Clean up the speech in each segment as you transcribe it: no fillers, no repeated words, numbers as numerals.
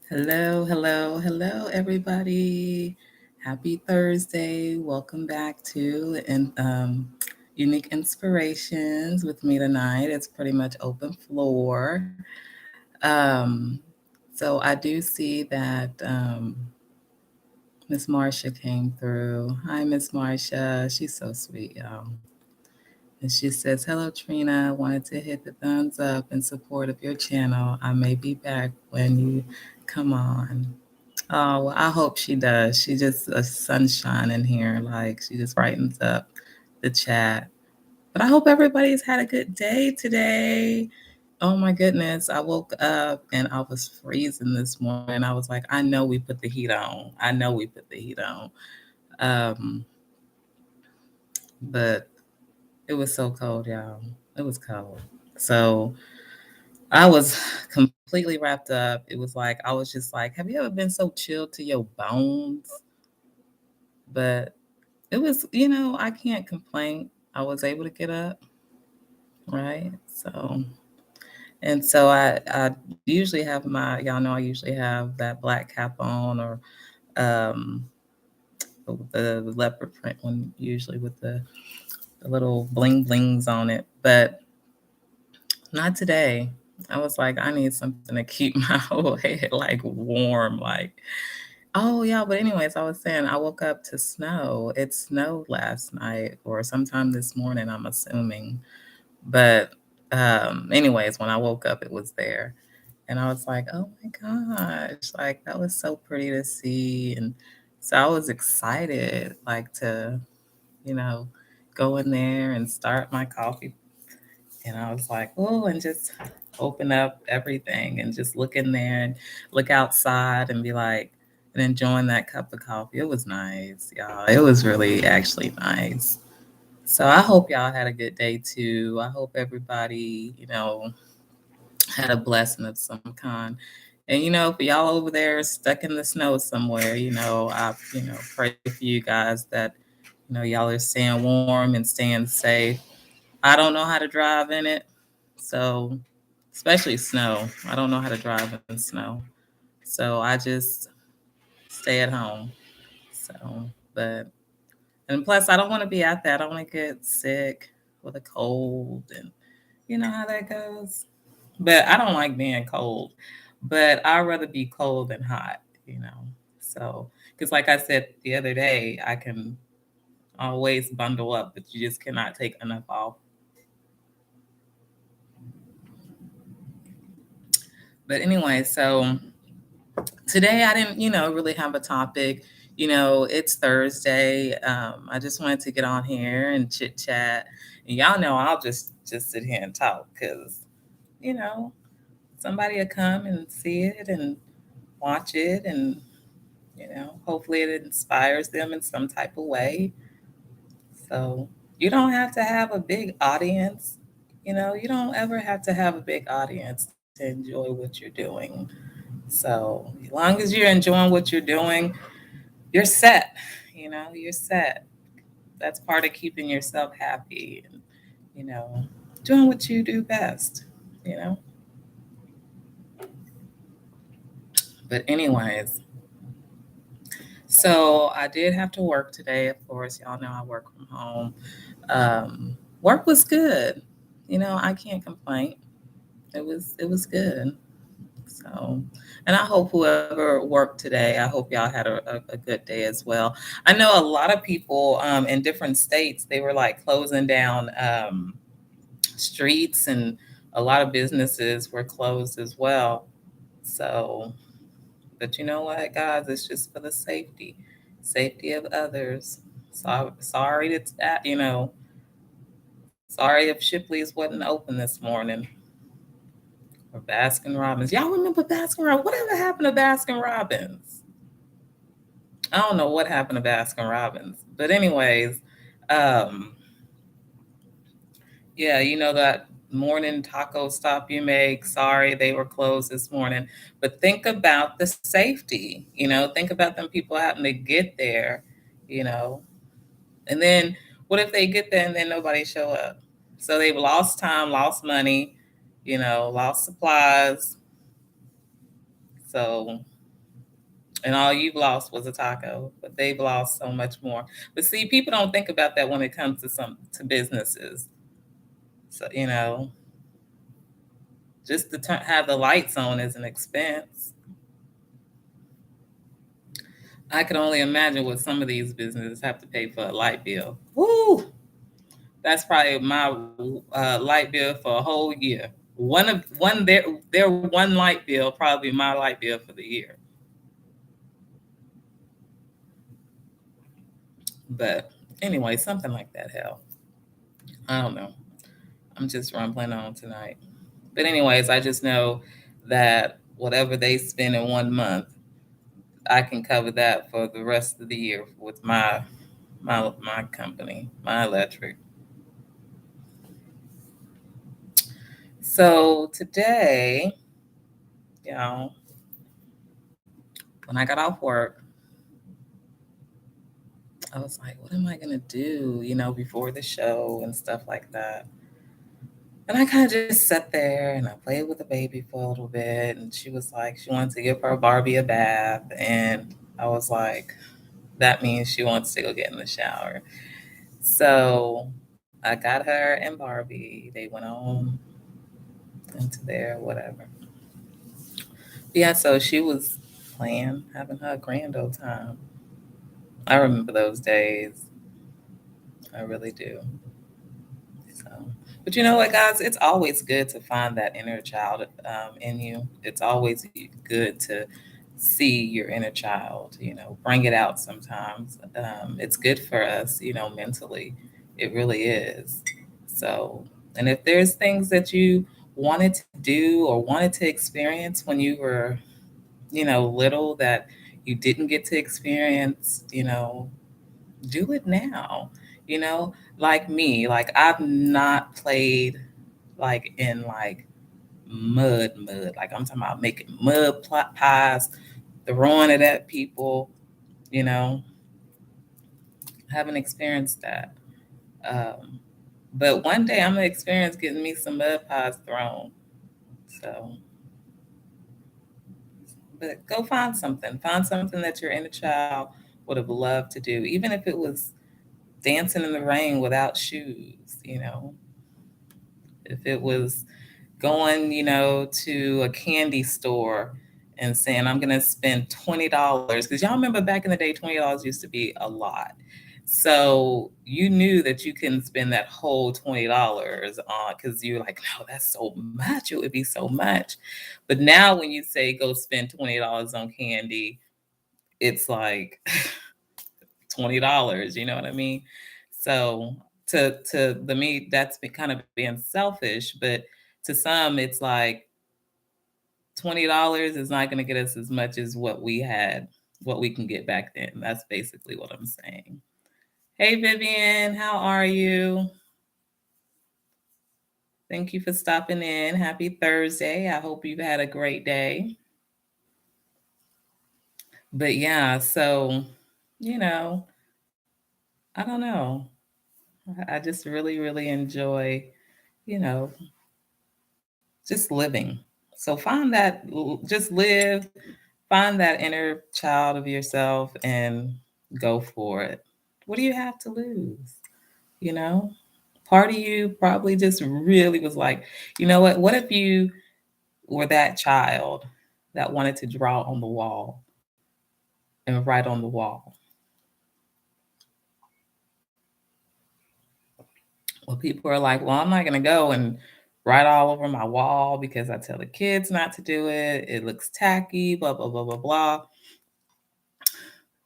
Hello, hello, hello, everybody. Happy Thursday. Welcome back to Unique Inspirations with me tonight. It's pretty much open floor. Um, so I do see that Miss Marcia came through. Hi, Miss Marcia. She's so sweet, y'all. And she says, "Hello, Trina. Wanted to hit the thumbs up in support of your channel. I may be back when you come on." Oh, well, I hope she does. She just a sunshine in here. Like she just brightens up the chat. But I hope everybody's had a good day today. Oh my goodness. I woke up and I was freezing this morning. I was like, I know we put the heat on. I know we put the heat on. Um, but it was so cold, y'all. It was cold. So I was completely wrapped up. It was like I was just like, have you ever been so chilled to your bones? But it was, I can't complain. I was able to get up, right? And so I usually have y'all know I usually have that black cap on or um, the leopard print one, usually with the little bling blings on it. But not today. I was like, I need something to keep my whole head like warm. Like, oh, yeah. But, anyways, I was saying I woke up to snow. It snowed last night or sometime this morning, I'm assuming. But, anyways, when I woke up, it was there. And I was like, oh my gosh, like that was so pretty to see. And so I was excited, like to, you know, go in there and start my coffee. And I was like, oh, and just open up everything and just look in there and look outside and be like, and enjoying that cup of coffee. It was nice, y'all. It was really actually nice. So I hope y'all had a good day too. I hope everybody, had a blessing of some kind. And for y'all over there stuck in the snow somewhere, I pray for you guys that y'all are staying warm and staying safe. I don't know how to drive in it, so especially snow. I don't know how to drive in snow, so I just stay at home. So, but and plus, I don't want to be out there. I don't want to get sick with a cold, and you know how that goes. But I don't like being cold. But I'd rather be cold than hot, you know. So, because like I said the other day, I can always bundle up, but you just cannot take enough off. But anyway, so today I didn't, really have a topic. It's Thursday. I just wanted to get on here and chit chat. And y'all know I'll just sit here and talk because, you know, somebody will come and see it and watch it and hopefully it inspires them in some type of way. So you don't have to have a big audience. You don't ever have to have a big audience to enjoy what you're doing. So as long as you're enjoying what you're doing, you're set. You're set. That's part of keeping yourself happy and, you know, doing what you do best, you know. But anyways, so I did have to work today. Of course, y'all know I work from home. Work was good. I can't complain. It was good. So, and I hope whoever worked today, I hope y'all had a good day as well. I know a lot of people in different states, they were like closing down streets and a lot of businesses were closed as well. So, but you know what, guys, it's just for the safety of others. So sorry that, sorry if Shipley's wasn't open this morning or Baskin Robbins. Y'all remember Baskin Robbins? Whatever happened to Baskin Robbins? I don't know what happened to Baskin Robbins. But anyways, um, yeah, that morning taco stop you make. Sorry they were closed this morning. But think about the safety, think about them people having to get there, you know. And then what if they get there and then nobody show up? So they've lost time, lost money, lost supplies. So and all you've lost was a taco, but they've lost so much more. But see, people don't think about that when it comes to businesses. So just to have the lights on is an expense. I can only imagine what some of these businesses have to pay for a light bill. Woo! That's probably my light bill for a whole year. Their one light bill probably my light bill for the year. But anyway, something like that. Hell, I don't know. I'm just rambling on tonight. But anyways, I just know that whatever they spend in 1 month, I can cover that for the rest of the year with my company, my electric. So today, y'all, when I got off work, I was like, what am I gonna do, before the show and stuff like that. And I kind of just sat there and I played with the baby for a little bit. And she was like, she wanted to give her Barbie a bath. And I was like, that means she wants to go get in the shower. So I got her and Barbie. They went on into there, whatever. Yeah, so she was playing, having her grand old time. I remember those days. I really do. So, but you know what, guys? It's always good to find that inner child in you. It's always good to see your inner child. Bring it out sometimes. It's good for us, mentally. It really is. So, and if there's things that you wanted to do or wanted to experience when you were, little that you didn't get to experience, do it now. You know, like me, like I've not played like in like mud. Like I'm talking about making pies, throwing it at people. You know, haven't experienced that. Um, but one day I'm gonna experience getting me some mud pies thrown. So, but go find something. Find something that your inner child would have loved to do, even if it was dancing in the rain without shoes. If it was going, to a candy store and saying, I'm going to spend $20. Because y'all remember back in the day, $20 used to be a lot. So you knew that you couldn't spend that whole $20 on, because you're like, no, that's so much. It would be so much. But now when you say go spend $20 on candy, it's like $20. You know what I mean? So to the me, that's kind of being selfish, but to some, it's like $20 is not going to get us as much as what we can get back then. That's basically what I'm saying. Hey, Vivian, how are you? Thank you for stopping in. Happy Thursday. I hope you've had a great day. But yeah, so, you know, I don't know. I just really, really enjoy, you know, just living. So find that, just live, find that inner child of yourself and go for it. What do you have to lose? You know, part of you probably just really was like, you know what? What if you were that child that wanted to draw on the wall and write on the wall? Well, people are like, well, I'm not going to go and write all over my wall because I tell the kids not to do it. It looks tacky, blah, blah, blah, blah, blah.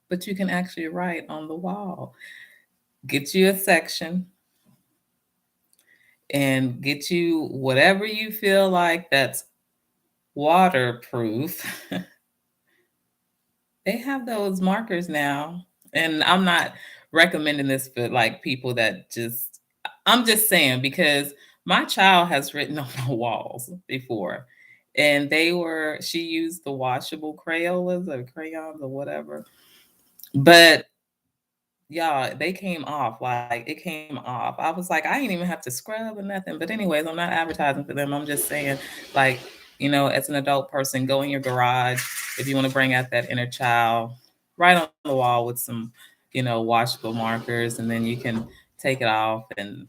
But you can actually write on the wall. Get you a section and get you whatever you feel like that's waterproof. They have those markers now. And I'm not recommending this for like people that I'm just saying because my child has written on the walls before. And she used the washable Crayolas or crayons or whatever. But y'all, they came off. Like it came off. I was like, I didn't even have to scrub or nothing. But anyways, I'm not advertising for them. I'm just saying, like, as an adult person, go in your garage. if you want to bring out that inner child, write on the wall with some, washable markers, and then you can take it off and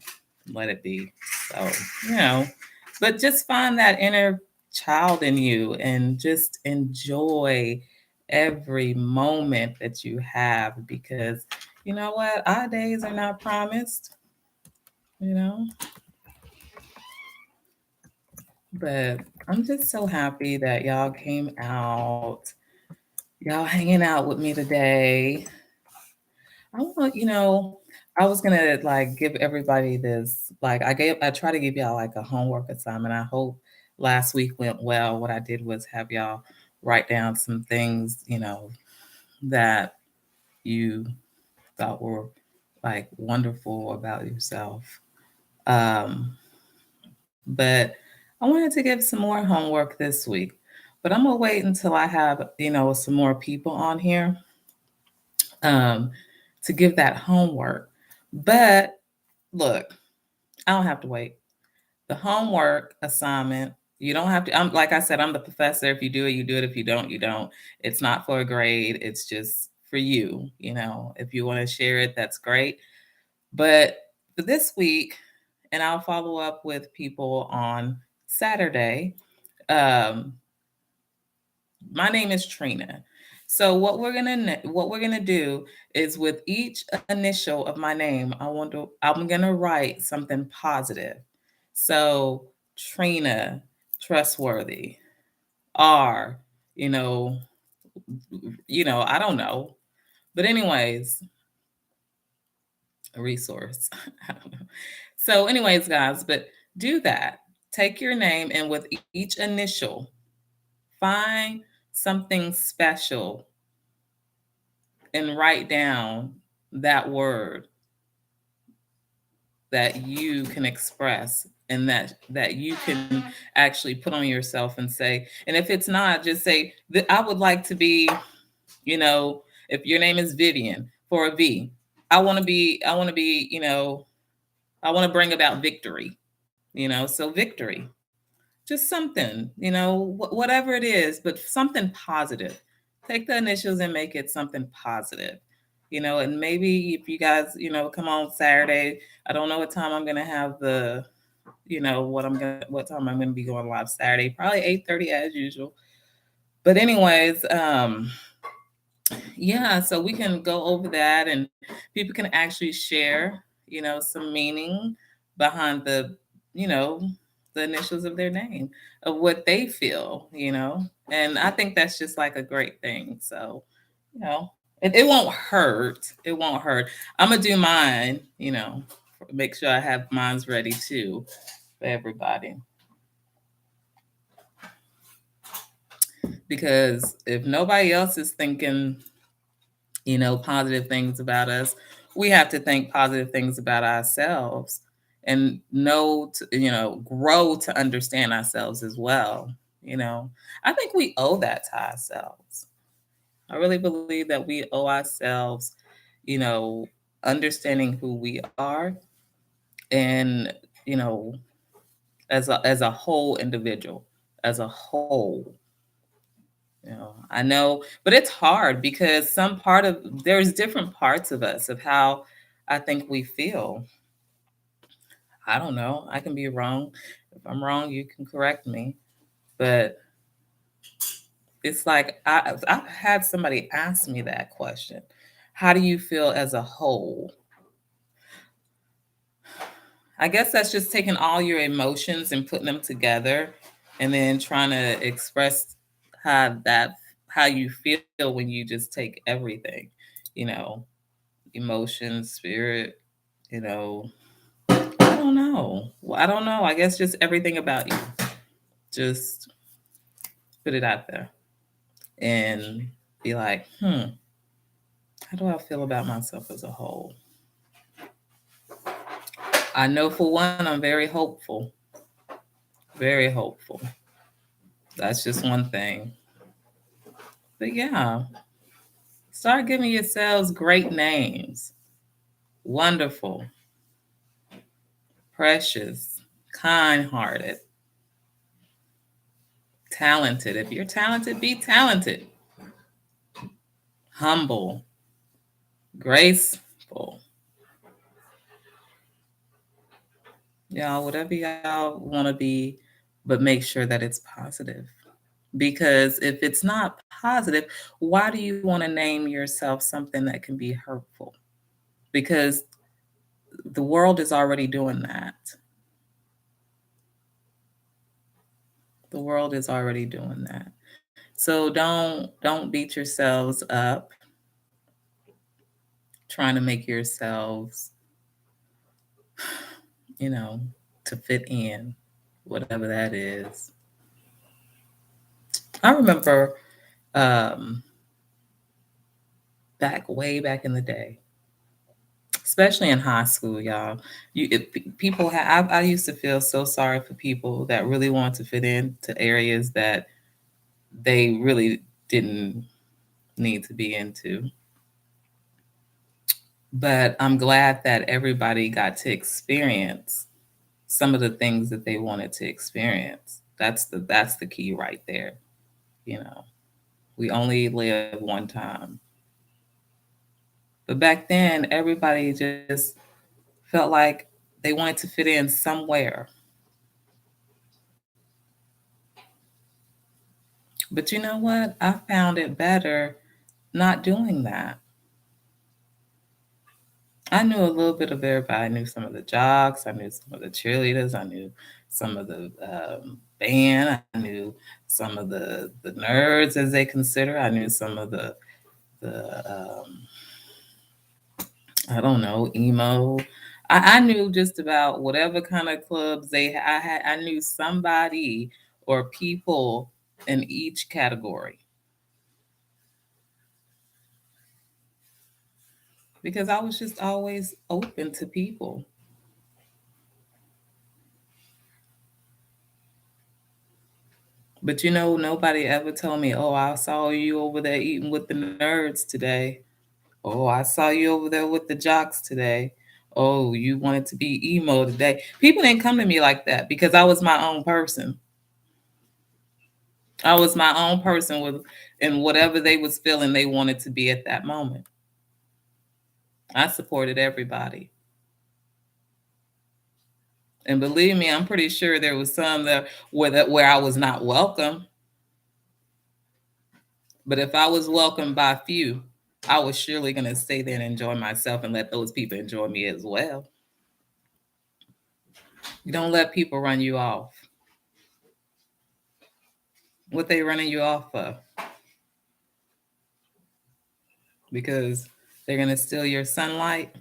let it be. So, you know, but just find that inner child in you and just enjoy every moment that you have, because you know what? Our days are not promised, you know. But I'm just so happy that y'all came out. Y'all hanging out with me today. I want, I was gonna like give everybody this, like I try to give y'all like a homework assignment. I hope last week went well. What I did was have y'all write down some things, that you thought were like wonderful about yourself. Um, but I wanted to give some more homework this week. But I'm gonna wait until I have, some more people on here, um, to give that homework. But look, I don't have to wait. The homework assignment, you don't have to. I'm like I said, I'm the professor. If you do it, you do it. If you don't, you don't. It's not for a grade. It's just for you. If you want to share it, that's great. But for this week, and I'll follow up with people on Saturday. Um, my name is Trina. So what we're gonna do is, with each initial of my name, I'm gonna write something positive. So Trina, trustworthy. R, you know, I don't know. But anyways, a resource. I don't know. So, anyways, guys, but do that. Take your name, and with each initial, find something special and write down that word that you can express, and that you can actually put on yourself and say, and if it's not, just say that I would like to be, if your name is Vivian, for a V, I want to be, I want to bring about victory, so victory, just something, whatever it is, but something positive. Take the initials and make it something positive, and maybe if you guys, come on Saturday, I don't know what time I'm going to have what time I'm going to be going live Saturday, probably 8:30 as usual. But anyways, yeah, so we can go over that, and people can actually share, some meaning behind you know, the initials of their name, of what they feel, and I think that's just like a great thing. So, it won't hurt. It won't hurt. I'm gonna do mine, make sure I have mine's ready too for everybody. Because if nobody else is thinking, positive things about us, we have to think positive things about ourselves, and grow to understand ourselves as well. I think we owe that to ourselves. I really believe that we owe ourselves, you know, understanding who we are, and, you know, as a whole individual, as a whole. I know, but it's hard because there's different parts of us of how I think we feel. I don't know. I can be wrong. If I'm wrong, you can correct me. But it's like I've had somebody ask me that question. How do you feel as a whole? I guess that's just taking all your emotions and putting them together, and then trying to express how that how you feel when you just take everything, you know, emotion, spirit, you know. I don't know. Well, I don't know. I guess just everything about you. Just put it out there and be like, how do I feel about myself as a whole? I know for one, I'm very hopeful. Very hopeful. That's just one thing. But yeah, start giving yourselves great names. Wonderful, precious, kind hearted, talented. If you're talented, be talented. humble, graceful. Y'all, whatever y'all want to be, but make sure that it's positive. Because if it's not positive, why do you want to name yourself something that can be hurtful? Because the world is already doing that. The world is already doing that. So don't beat yourselves up trying to make yourselves, you know, to fit in, whatever that is. I remember um, way back in the day, especially in high school, y'all. People have. I used to feel so sorry for people that really want to fit into areas that they really didn't need to be into. But I'm glad that everybody got to experience some of the things that they wanted to experience. That's the key right there. You know, we only live one time. But back then, everybody just felt like they wanted to fit in somewhere. But you know what? I found it better not doing that. I knew a little bit of everybody. I knew some of the jocks. I knew some of the cheerleaders. I knew some of the band. I knew some of the nerds, as they consider. I knew some of the I don't know, emo. I knew just about whatever kind of clubs they I had. I knew somebody or people in each category because I was just always open to people. But nobody ever told me, "Oh, I saw you over there eating with the nerds today. Oh, I saw you over there with the jocks today. Oh, you wanted to be emo today." People didn't come to me like that because I was my own person. I was my own person with and whatever they was feeling they wanted to be at that moment. I supported everybody. And believe me, I'm pretty sure there was some where I was not welcome. But if I was welcomed by few, I was surely going to stay there and enjoy myself and let those people enjoy me as well. You don't let people run you off. What they running you off for? Because they're going to steal your sunlight.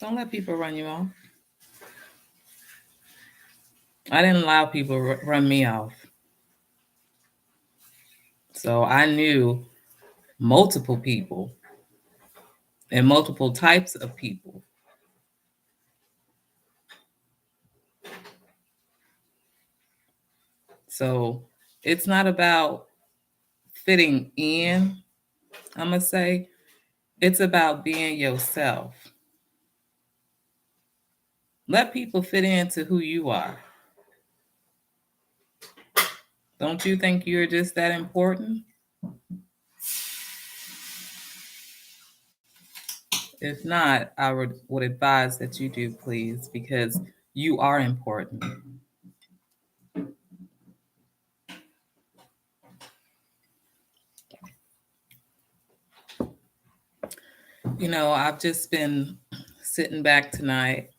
Don't let people run you off. I didn't allow people run me off. So I knew multiple people and multiple types of people. So it's not about fitting in, I'm going to say. It's about being yourself. Let people fit into who you are. Don't you think you're just that important? If not, I would advise that you do, please, because you are important. I've just been sitting back tonight,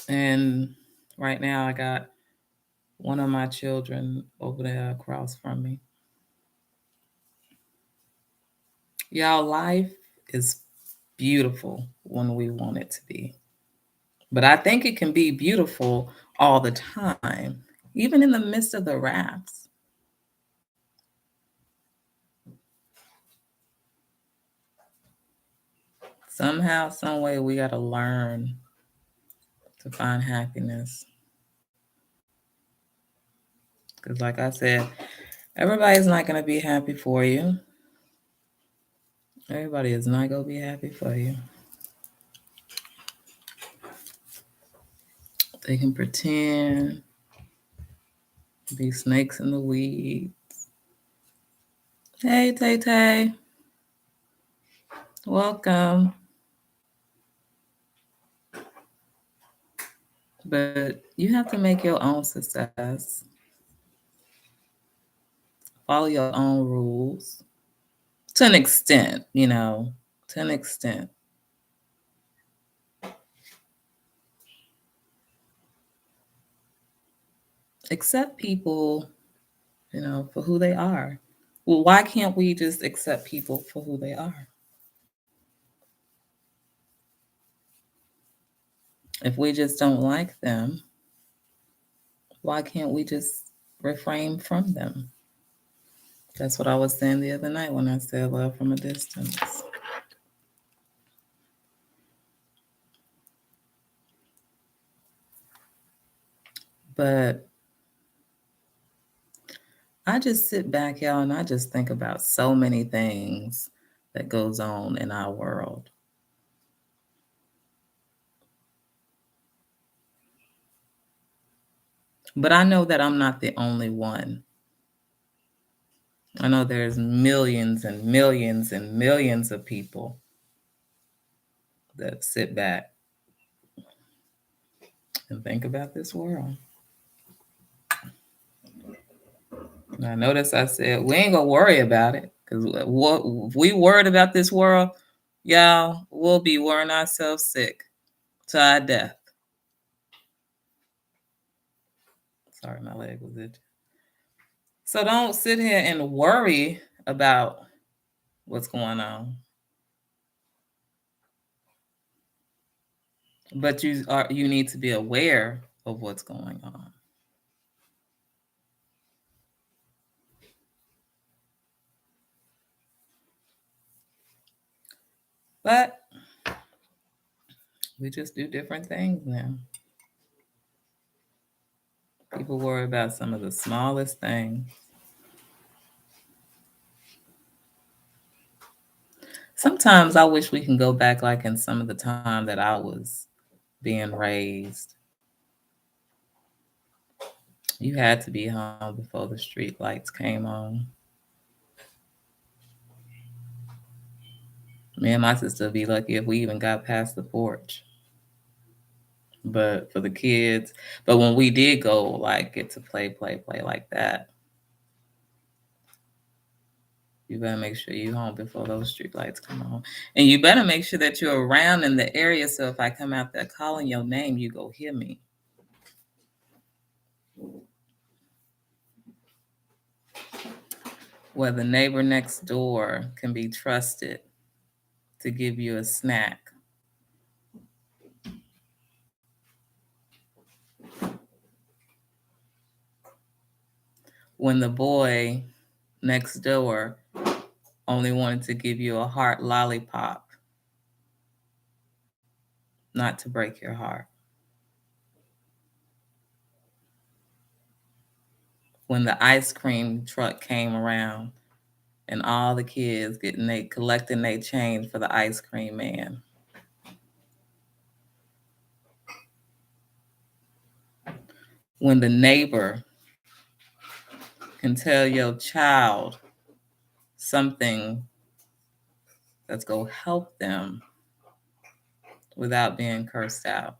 and right now I got one of my children over there across from me. Y'all, life is beautiful when we want it to be. But I think it can be beautiful all the time, even in the midst of the rafts. Somehow, some way, we got to learn to find happiness. Because, like I said, everybody's not going to be happy for you. Everybody is not going to be happy for you. They can pretend, be snakes in the weeds. Hey, Tay Tay. Welcome. But you have to make your own success. Follow your own rules. To an extent, to an extent. Accept people, for who they are. Well, why can't we just accept people for who they are? If we just don't like them, why can't we just refrain from them? That's what I was saying the other night when I said love from a distance. But I just sit back, y'all, and I just think about so many things that goes on in our world. But I know that I'm not the only one. I know there's millions and millions and millions of people that sit back and think about this world. And I notice I said, we ain't going to worry about it. Because if we worried about this world, y'all, we'll be worrying ourselves sick to our death. Sorry, my leg was itching. So don't sit here and worry about what's going on. But you need to be aware of what's going on. But we just do different things now. People worry about some of the smallest things. Sometimes I wish we can go back like in some of the time that I was being raised. You had to be home before the street lights came on. Me and my sister would be lucky if we even got past the porch. But for the kids, but when we did go, like, get to play like that, you better make sure you're home before those street lights come on. And you better make sure that you're around in the area so if I come out there calling your name, you go hear me. Where the neighbor next door can be trusted to give you a snack. When the boy next door only wanted to give you a heart lollipop, not to break your heart. When the ice cream truck came around and all the kids collecting their change for the ice cream man. When the neighbor can tell your child something that's going to help them without being cursed out.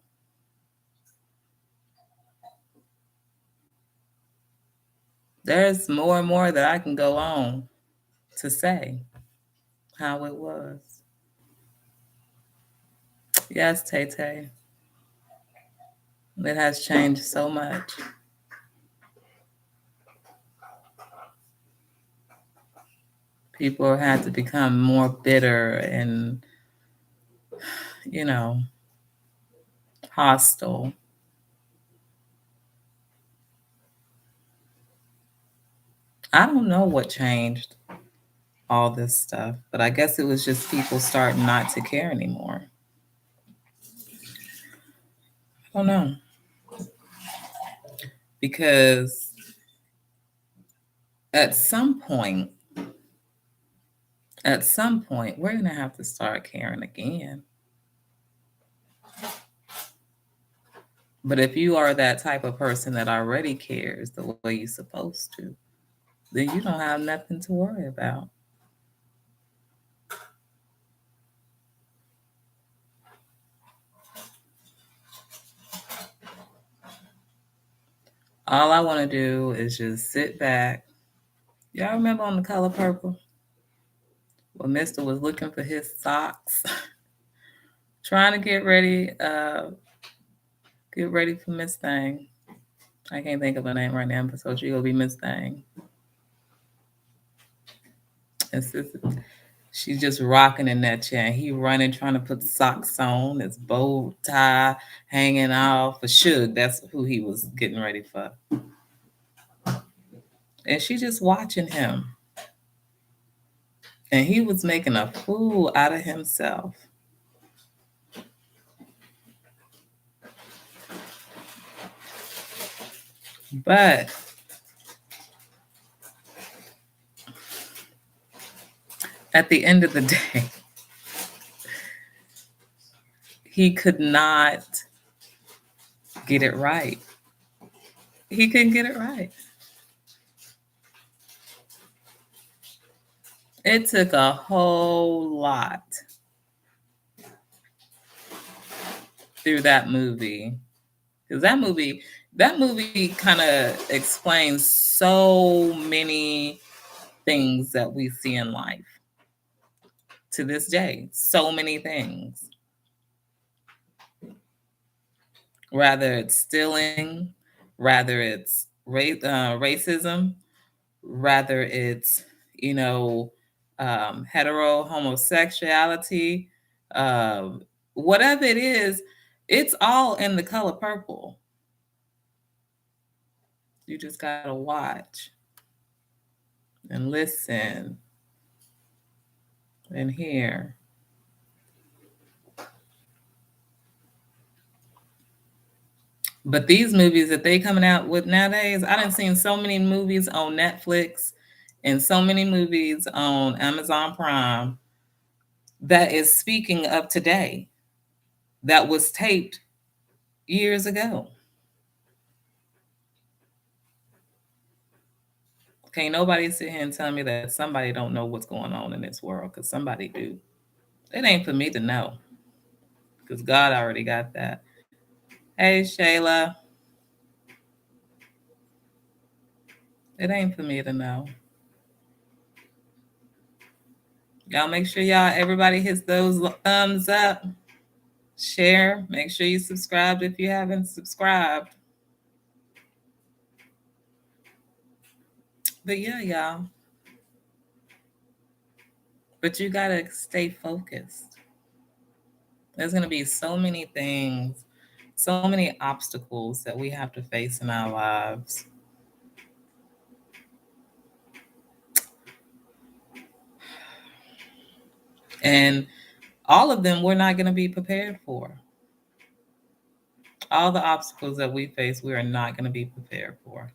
There's more and more that I can go on to say how it was. Yes, Tay Tay. It has changed so much. People had to become more bitter and, hostile. I don't know what changed all this stuff, but I guess it was just people starting not to care anymore. I don't know. Because at some point, we're going to have to start caring again. But if you are that type of person that already cares the way you're supposed to, then you don't have nothing to worry about. All I want to do is just sit back. Y'all remember on The Color Purple when Mister was looking for his socks, trying to get ready for Miss Thing. I can't think of her name right now, but so she gonna be Miss Thing. And she's just rocking in that chair. And he running, trying to put socks on, his bow tie hanging off. For Suge, that's who he was getting ready for. And she just watching him. And he was making a fool out of himself. But at the end of the day, he could not get it right. He couldn't get it right. It took a whole lot through that movie. Because that movie kind of explains so many things that we see in life to this day. So many things. Rather it's stealing, rather it's racism, rather it's, you know, hetero homosexuality, whatever it is, it's all in The Color Purple. You just gotta watch and listen and hear. But these movies that they coming out with nowadays, I done seen so many movies on Netflix and so many movies on Amazon Prime that is speaking of today that was taped years ago. Can't nobody sit here and tell me that somebody don't know what's going on in this world, because somebody do. It ain't for me to know, because God already got that. Hey, Shayla, it ain't for me to know. Y'all make sure everybody hits those thumbs up, share, make sure you subscribe if you haven't subscribed. But yeah, y'all. But you gotta stay focused. There's gonna be so many things, so many obstacles that we have to face in our lives. And all of them we're not gonna be prepared for. All the obstacles that we face, we are not gonna be prepared for.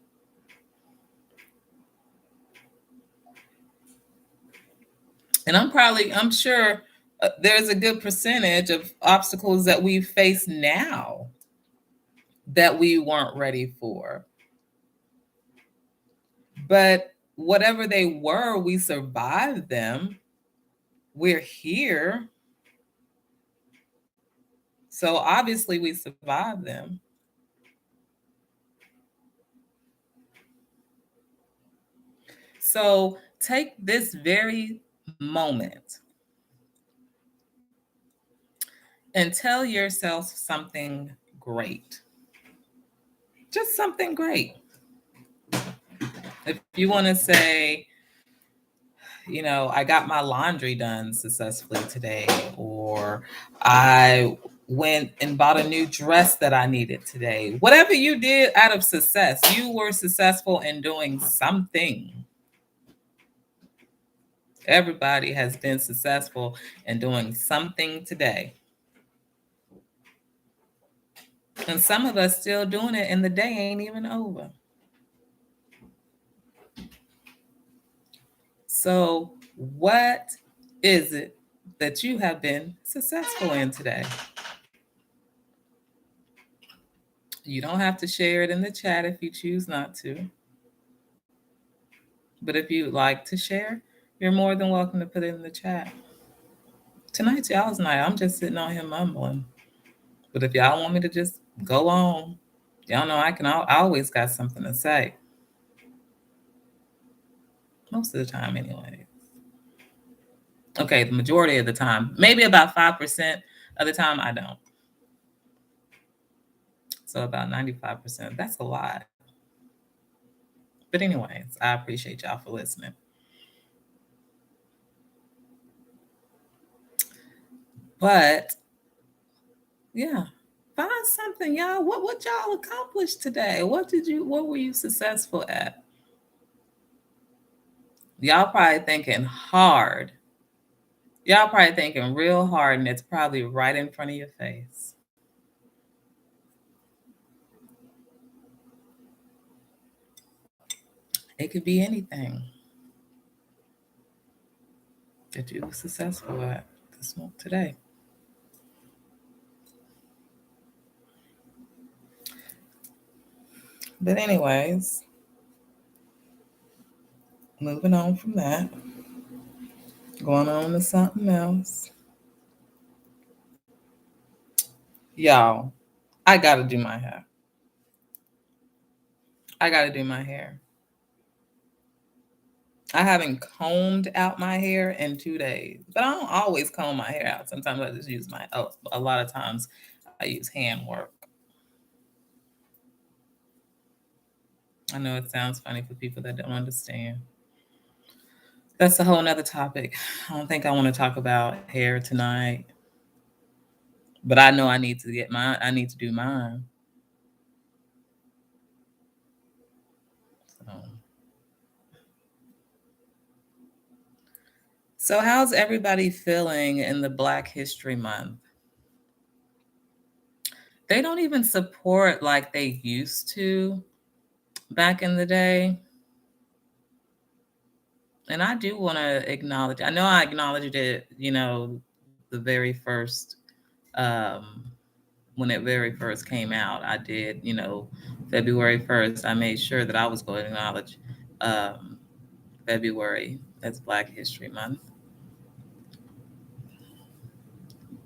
And I'm sure there's a good percentage of obstacles that we face now that we weren't ready for. But whatever they were, we survived them. We're here. So obviously we survived them. So take this very moment and tell yourself something great. Just something great. If you want to say, I got my laundry done successfully today, or I went and bought a new dress that I needed today. Whatever you did out of success, you were successful in doing something. Everybody has been successful in doing something today. And some of us still doing it, and the day ain't even over. So, what is it that you have been successful in today? You don't have to share it in the chat if you choose not to. But if you'd like to share, you're more than welcome to put it in the chat. Tonight's y'all's night. I'm just sitting on here mumbling. But if y'all want me to just go on, y'all know I always got something to say. Most of the time, anyway. Okay, the majority of the time. Maybe about 5% of the time, I don't. So about 95%. That's a lot. But anyways, I appreciate y'all for listening. But yeah, find something, y'all. What y'all accomplished today? What were you successful at? Y'all probably thinking hard. Y'all probably thinking real hard, and it's probably right in front of your face. It could be anything that you were successful at today. But anyways, moving on from that, going on to something else. Y'all, I gotta do my hair. I gotta do my hair. I haven't combed out my hair in 2 days, but I don't always comb my hair out. Sometimes I just use a lot of times I use hand work. I know it sounds funny for people that don't understand. That's a whole nother topic. I don't think I want to talk about hair tonight, but I know I need to I need to do mine. So how's everybody feeling in the Black History Month? They don't even support like they used to back in the day. And I do want to acknowledge, I know I acknowledged it, the very first, when it very first came out, I did, February 1st, I made sure that I was going to acknowledge February as Black History Month,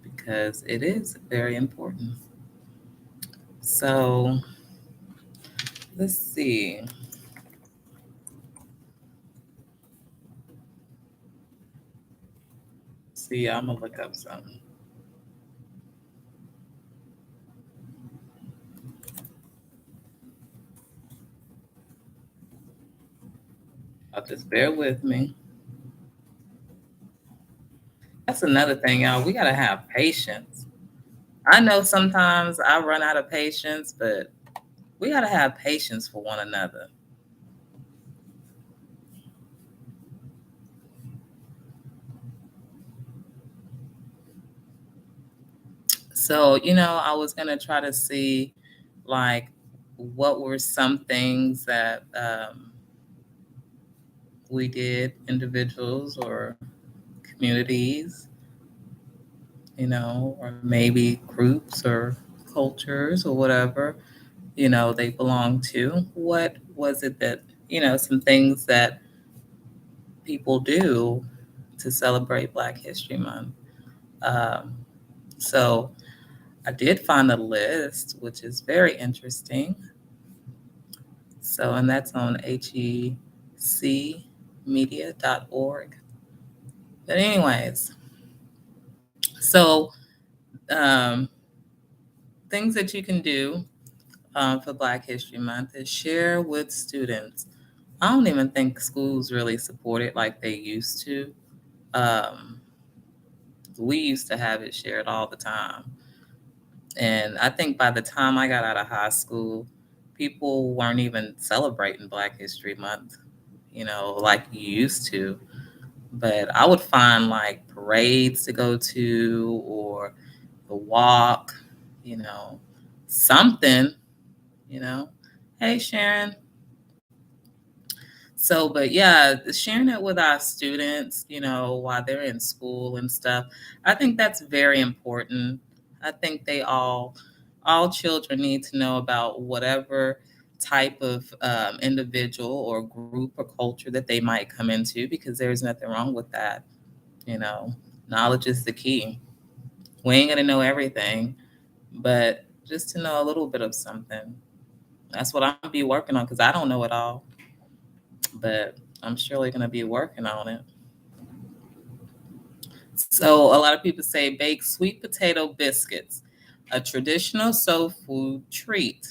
because it is very important. So let's see. See, I'm gonna look up something. Just bear with me. That's another thing, y'all. We gotta have patience. I know sometimes I run out of patience, but we gotta have patience for one another. So, I was gonna try to see like what were some things that we did, individuals or communities, or maybe groups or cultures or whatever, they belong to. What was it that, some things that people do to celebrate Black History Month? Um, so I did find a list, which is very interesting. So, and that's on hecmedia.org. But anyways, so um, things that you can do for Black History Month is share with students. I don't even think schools really support it like they used to. Um, we used to have it shared all the time. And I think by the time I got out of high school, people weren't even celebrating Black History Month, like you used to. But I would find like parades to go to or the walk, something, you know. Hey, Sharon. So, but yeah, sharing it with our students, while they're in school and stuff, I think that's very important. I think all children need to know about whatever type of individual or group or culture that they might come into, because there's nothing wrong with that. You know, knowledge is the key. We ain't gonna know everything, but just to know a little bit of something. That's what I'm gonna be working on, because I don't know it all, but I'm surely gonna be working on it. So a lot of people say bake sweet potato biscuits, a traditional soul food treat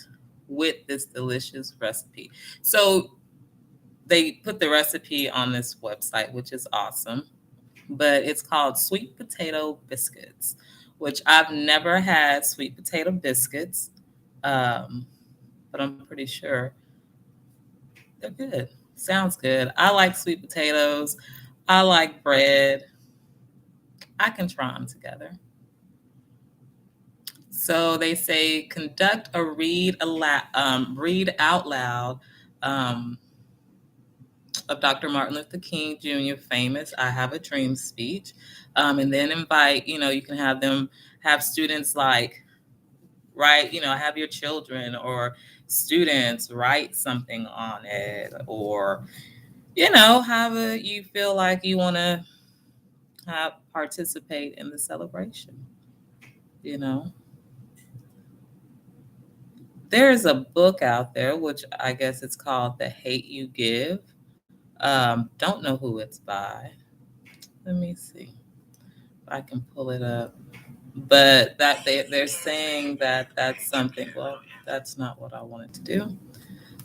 with this delicious recipe. So they put the recipe on this website, which is awesome, but it's called sweet potato biscuits, which I've never had sweet potato biscuits, um, but I'm pretty sure they're good. Sounds good. I like sweet potatoes. I like bread. I can try them together. So they say conduct a read out loud um, of Dr. Martin Luther King Jr. famous "I Have a Dream" speech, and then invite. You can have them have students like write. Have your children or students write something on it, or however you feel like you want to have participate in the celebration. You know. There's a book out there, which I guess it's called The Hate You Give. Don't know who it's by. Let me see if I can pull it up. But that they're saying that that's something. Well, that's not what I wanted to do.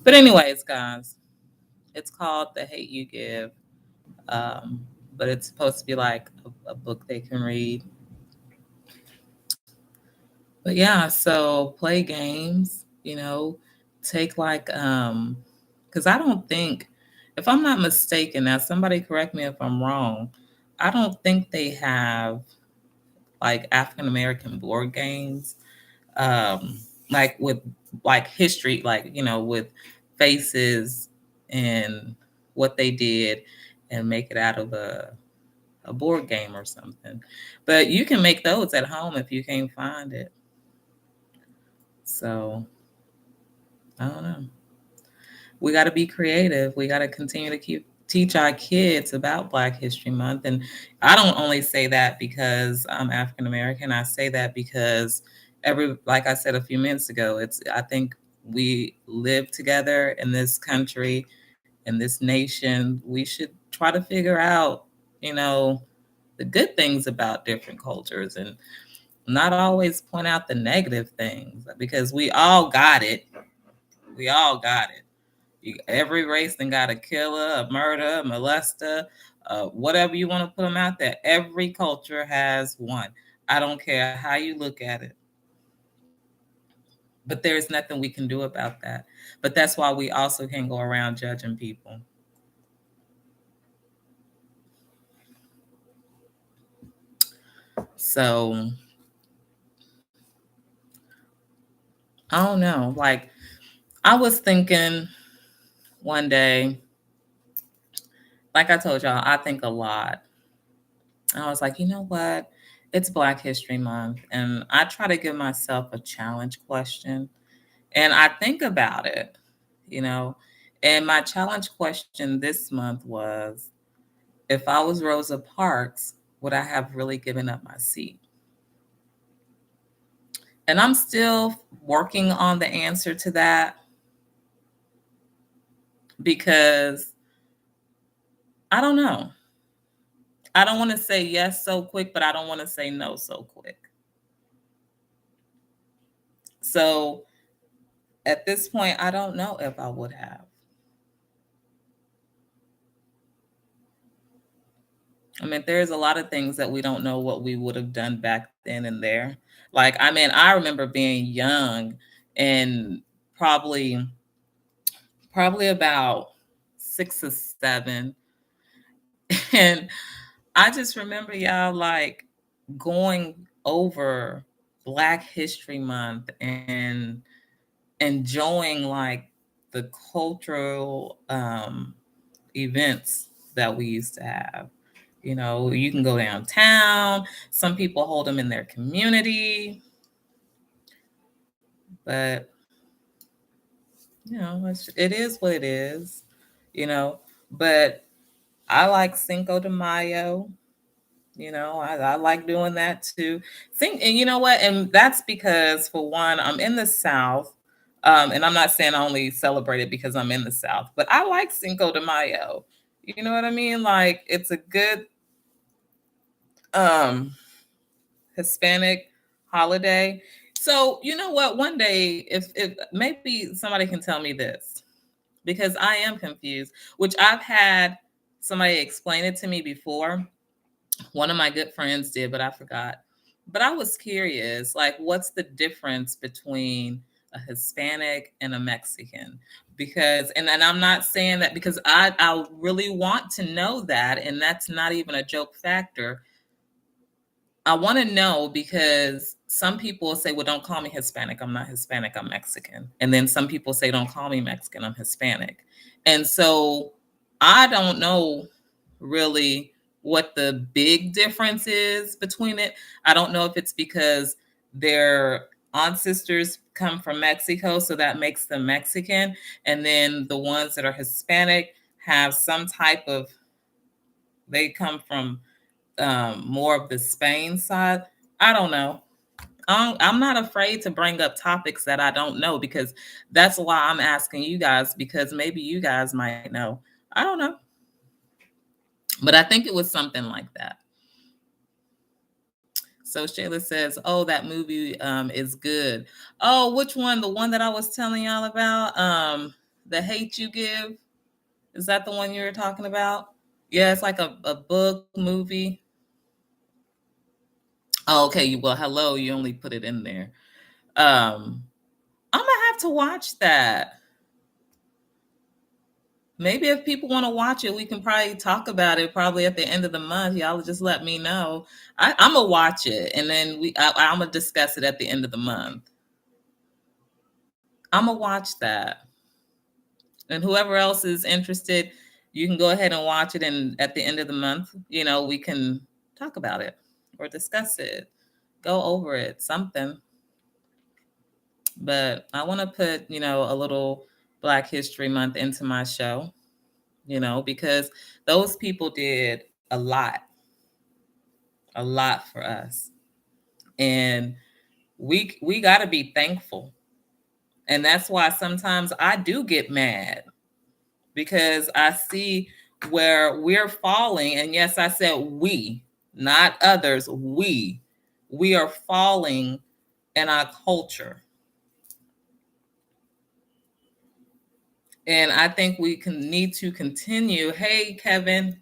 But anyways, guys, it's called The Hate You Give. But it's supposed to be like a book they can read. But yeah, so play games, take like because I don't think, if I'm not mistaken, now somebody correct me if I'm wrong, I don't think they have like African American board games, um, like with like history, like with faces and what they did, and make it out of a board game or something. But you can make those at home if you can't find it. So I don't know. We got to be creative. We got to continue to teach our kids about Black History Month. And I don't only say that because I'm African American. I say that because like I said a few minutes ago, I think we live together in this country, in this nation. We should try to figure out, the good things about different cultures, and not always point out the negative things, because we all got it. We all got it. Every race then got a killer, a murder, a molester, whatever you want to put them out there. Every culture has one. I don't care how you look at it. But there's nothing we can do about that. But that's why we also can't go around judging people. So I don't know. Like, I was thinking one day, like I told y'all, I think a lot. I was like, you know what? It's Black History Month. And I try to give myself a challenge question. And I think about it, you know. And my challenge question this month was, if I was Rosa Parks, would I have really given up my seat? And I'm still working on the answer to that, because I don't know. I don't want to say yes so quick, but I don't want to say no so quick. So at this point, I don't know if I would have. I mean, there's a lot of things that we don't know what we would have done back then and there. Like, I mean, I remember being young and probably about 6 or 7. And I just remember y'all like going over Black History Month and enjoying like the cultural events that we used to have. You can go downtown. Some people hold them in their community. But it is what it is, you know. But I like Cinco de Mayo. I like doing that too. Think, and you know what? And that's because, for one, I'm in the South, and I'm not saying I only celebrate it because I'm in the South, but I like Cinco de Mayo. You know what I mean? Like, it's a good um, Hispanic holiday. So you know what? One day, if maybe somebody can tell me this, because I am confused, which I've had somebody explain it to me before. One of my good friends did, but I forgot. But I was curious, like, what's the difference between a Hispanic and a Mexican? Because, and I'm not saying that because I really want to know that, and that's not even a joke factor. I want to know because some people say, well, don't call me Hispanic. I'm not Hispanic. I'm Mexican. And then some people say, don't call me Mexican. I'm Hispanic. And so I don't know really what the big difference is between it. I don't know if it's because their ancestors come from Mexico, so that makes them Mexican. And then the ones that are Hispanic have some type of, they come from more of the Spain side. I don't know. I'm not afraid to bring up topics that I don't know, because that's why I'm asking you guys, because maybe you guys might know. I don't know. But I think it was something like that. So Shayla says, "Oh, that movie is good. Oh, which one? The one that I was telling y'all about? The Hate You Give. Is that the one you were talking about? Yeah, it's like a book movie. Oh, okay. Well, hello. You only put it in there. I'm gonna have to watch that. Maybe if people want to watch it, we can probably talk about it probably at the end of the month. Y'all just let me know. I'm gonna watch it, and then I'm gonna discuss it at the end of the month. I'm gonna watch that, and whoever else is interested, you can go ahead and watch it, and at the end of the month, we can talk about it or discuss it, go over it, something. But I want to put, a little Black History Month into my show, because those people did a lot for us. And we got to be thankful. And that's why sometimes I do get mad, because I see where we're falling. And yes, I said we, not others. We are falling in our culture. And I think we need to continue. Hey, Kevin,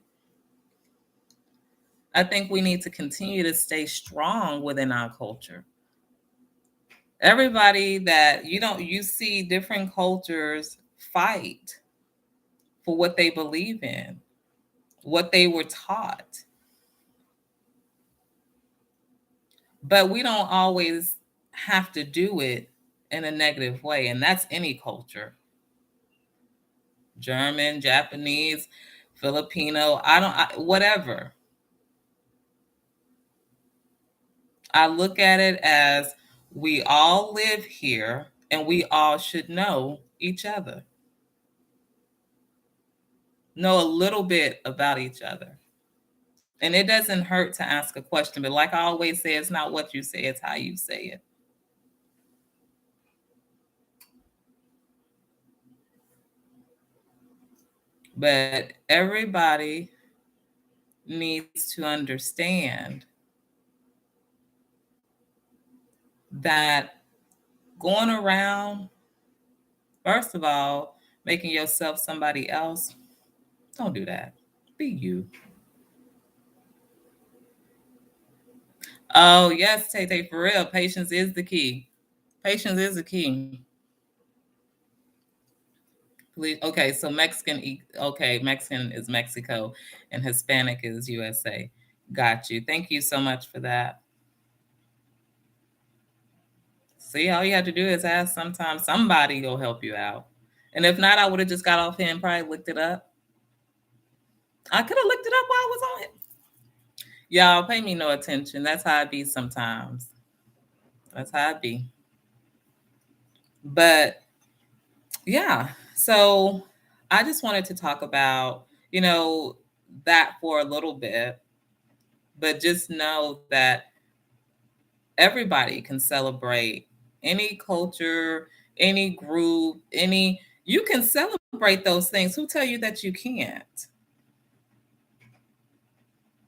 I think we need to continue to stay strong within our culture. Everybody that you see different cultures fight for what they believe in, what they were taught. But we don't always have to do it in a negative way. And that's any culture. German, Japanese, Filipino, whatever. I look at it as we all live here and we all should know each other, know a little bit about each other. And it doesn't hurt to ask a question, but like I always say, it's not what you say, it's how you say it. But everybody needs to understand that going around, first of all, making yourself somebody else, don't do that. Be you. Oh, yes, Tay, for real. Patience is the key. Patience is the key. Please. Okay, so okay, Mexican is Mexico and Hispanic is USA. Got you. Thank you so much for that. See, all you have to do is ask. Sometimes somebody will help you out. And if not, I would have just got off here and probably looked it up. I could have looked it up while I was on it. Y'all pay me no attention. That's how I be sometimes. That's how I be. But Yeah. So I just wanted to talk about, that for a little bit, but just know that everybody can celebrate any culture, any group, you can celebrate those things. Who tell you that you can't?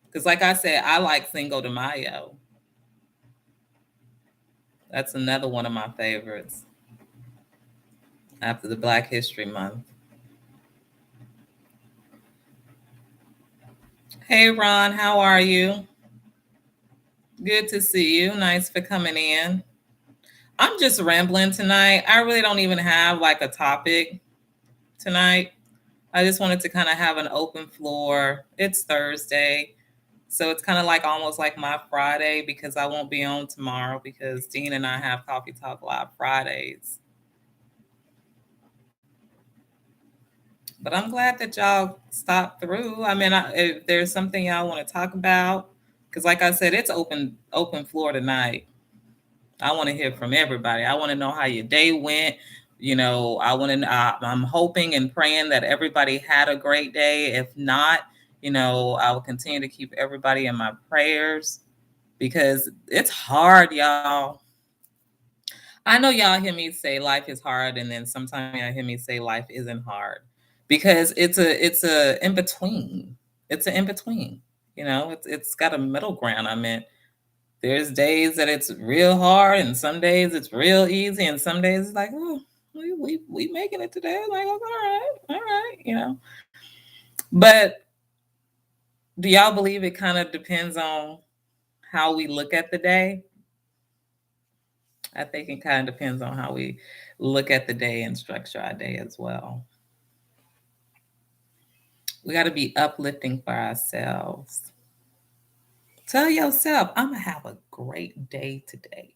Because, like I said, I like Cinco de Mayo. That's another one of my favorites after the Black History Month. Hey, Ron, how are you? Good to see you. Nice for coming in. I'm just rambling tonight. I really don't even have like a topic tonight. I just wanted to kind of have an open floor. It's Thursday. So it's kind of like almost like my Friday because I won't be on tomorrow because Dean and I have Coffee Talk Live Fridays. But I'm glad that y'all stopped through. I mean, if there's something y'all want to talk about, because like I said, it's open floor tonight. I want to hear from everybody. I want to know how your day went. I'm hoping and praying that everybody had a great day. If not, I will continue to keep everybody in my prayers because it's hard, y'all. I know y'all hear me say life is hard, and then sometimes y'all hear me say life isn't hard because it's a in between. It's an in between. It's got a middle ground. I mean, there's days that it's real hard, and some days it's real easy, and some days it's like, oh, we making it today. Like, oh, all right. But do y'all believe it kind of depends on how we look at the day? I think it kind of depends on how we look at the day and structure our day as well. We got to be uplifting for ourselves. Tell yourself, I'm going to have a great day today.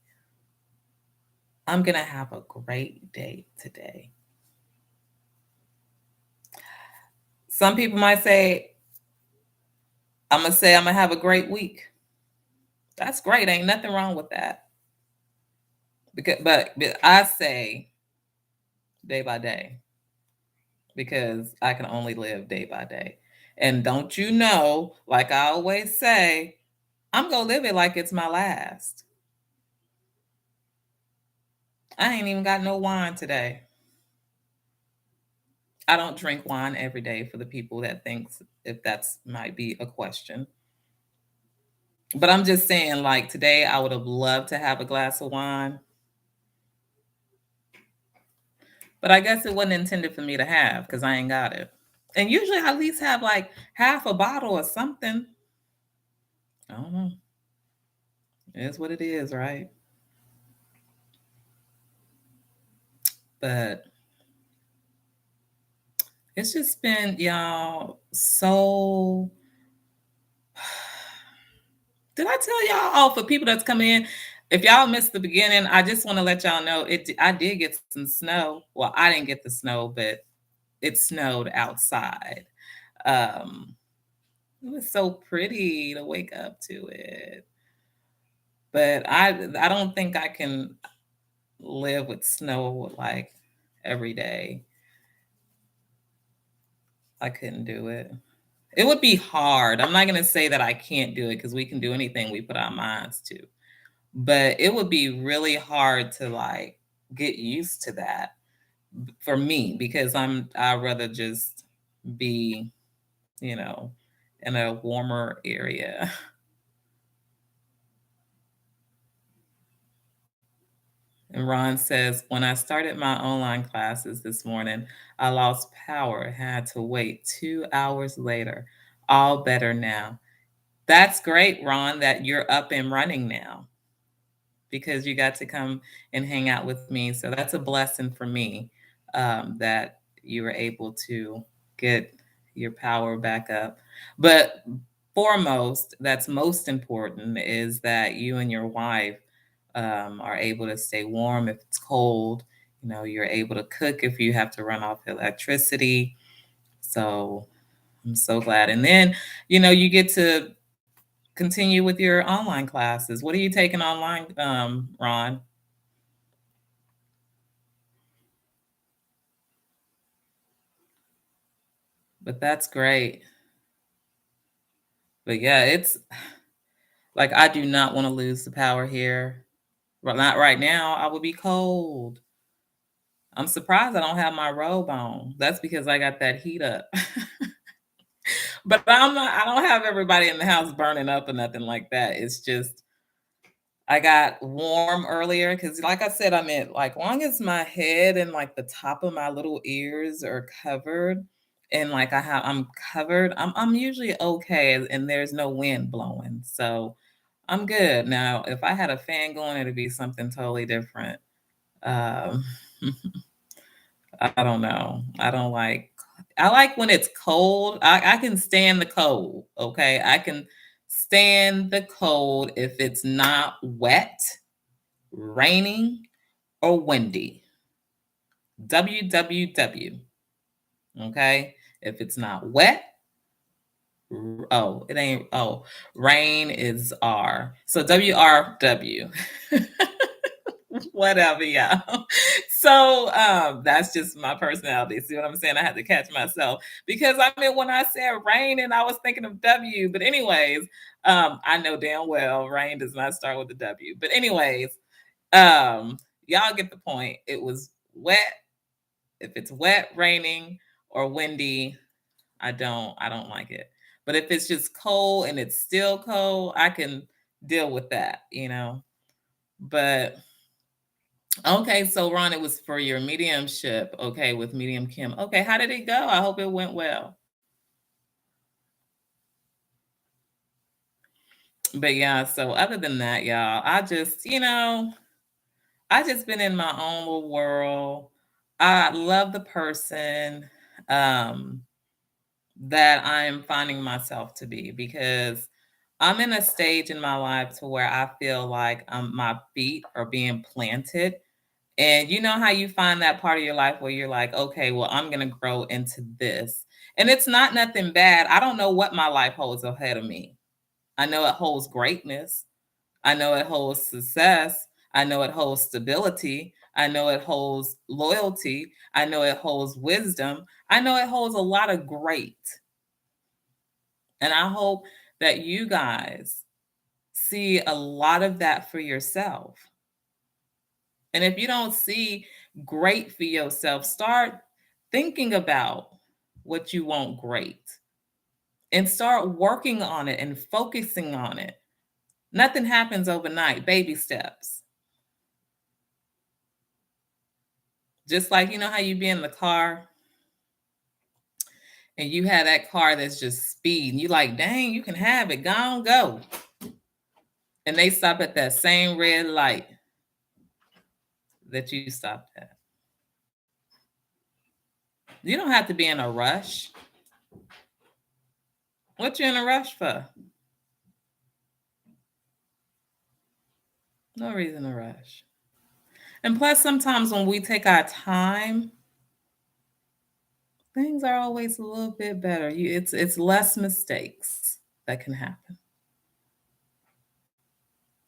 I'm going to have a great day today. Some people might say, I'm going to have a great week. That's great. Ain't nothing wrong with that. But I say day by day because I can only live day by day. And don't you know, like I always say, I'm going to live it like it's my last. I ain't even got no wine today. I don't drink wine every day for the people that thinks if that's might be a question. But I'm just saying, like today, I would have loved to have a glass of wine. But I guess it wasn't intended for me to have because I ain't got it. And usually I at least have like half a bottle or something. I don't know. It is what it is, right? But it's just been, y'all, so. Did I tell y'all? Oh, for people that's coming in, if y'all missed the beginning, I just want to let y'all know I did get some snow. Well, I didn't get the snow, but it snowed outside. Um, it was so pretty to wake up to it. But I don't think I can live with snow like every day. I couldn't do it. It would be hard. I'm not going to say that I can't do it because we can do anything we put our minds to. But it would be really hard to like get used to that for me because I'd rather just be, you know, in a warmer area. And Ron says, when I started my online classes this morning, I lost power, had to wait 2 hours later. All better now. That's great, Ron, that you're up and running now because you got to come and hang out with me. So that's a blessing for me that you were able to get your power back up. But foremost, that's most important is that you and your wife are able to stay warm if it's cold. You're able to cook if you have to run off electricity. So I'm so glad. And then, you get to continue with your online classes. What are you taking online, Ron? But that's great. But yeah, it's like I do not want to lose the power here. But not right now. I would be cold. I'm surprised I don't have my robe on. That's because I got that heat up. But I don't have everybody in the house burning up or nothing like that. It's just I got warm earlier because, like I said, I'm in like long as my head and like the top of my little ears are covered and like I'm covered, I'm usually okay and there's no wind blowing. So I'm good. Now, if I had a fan going, it'd be something totally different. Um, I don't know. I like when it's cold. I can stand the cold. Okay. I can stand the cold if it's not wet, raining, or windy. WWW. Okay. If it's not wet, oh, it ain't, oh, rain is R. So WRW. Whatever, y'all. So that's just my personality. See what I'm saying? I had to catch myself because I mean when I said rain and I was thinking of W, but anyways, I know damn well rain does not start with the W. But anyways, y'all get the point. It was wet. If it's wet, raining, or windy, I don't like it. But if it's just cold and it's still cold, I can deal with that. But okay, so Ron, it was for your mediumship, okay, with Medium Kim. Okay, how did it go? I hope it went well. But yeah, so other than that, y'all, I just been in my own little world. I love the person um that I'm finding myself to be because I'm in a stage in my life to where I feel like my feet are being planted. And you know how you find that part of your life where you're like, okay, well, I'm going to grow into this. And it's not nothing bad. I don't know what my life holds ahead of me. I know it holds greatness. I know it holds success. I know it holds stability. I know it holds loyalty. I know it holds wisdom. I know it holds a lot of great. And I hope that you guys see a lot of that for yourself. And if you don't see great for yourself, start thinking about what you want great and start working on it and focusing on it. Nothing happens overnight, baby steps. Just like you know how you be in the car and you have that car that's just speeding. You like, dang, you can have it, go on, go. And they stop at that same red light that you stopped at. You don't have to be in a rush. What you in a rush for? No reason to rush. And plus, sometimes when we take our time, things are always a little bit better. It's less mistakes that can happen.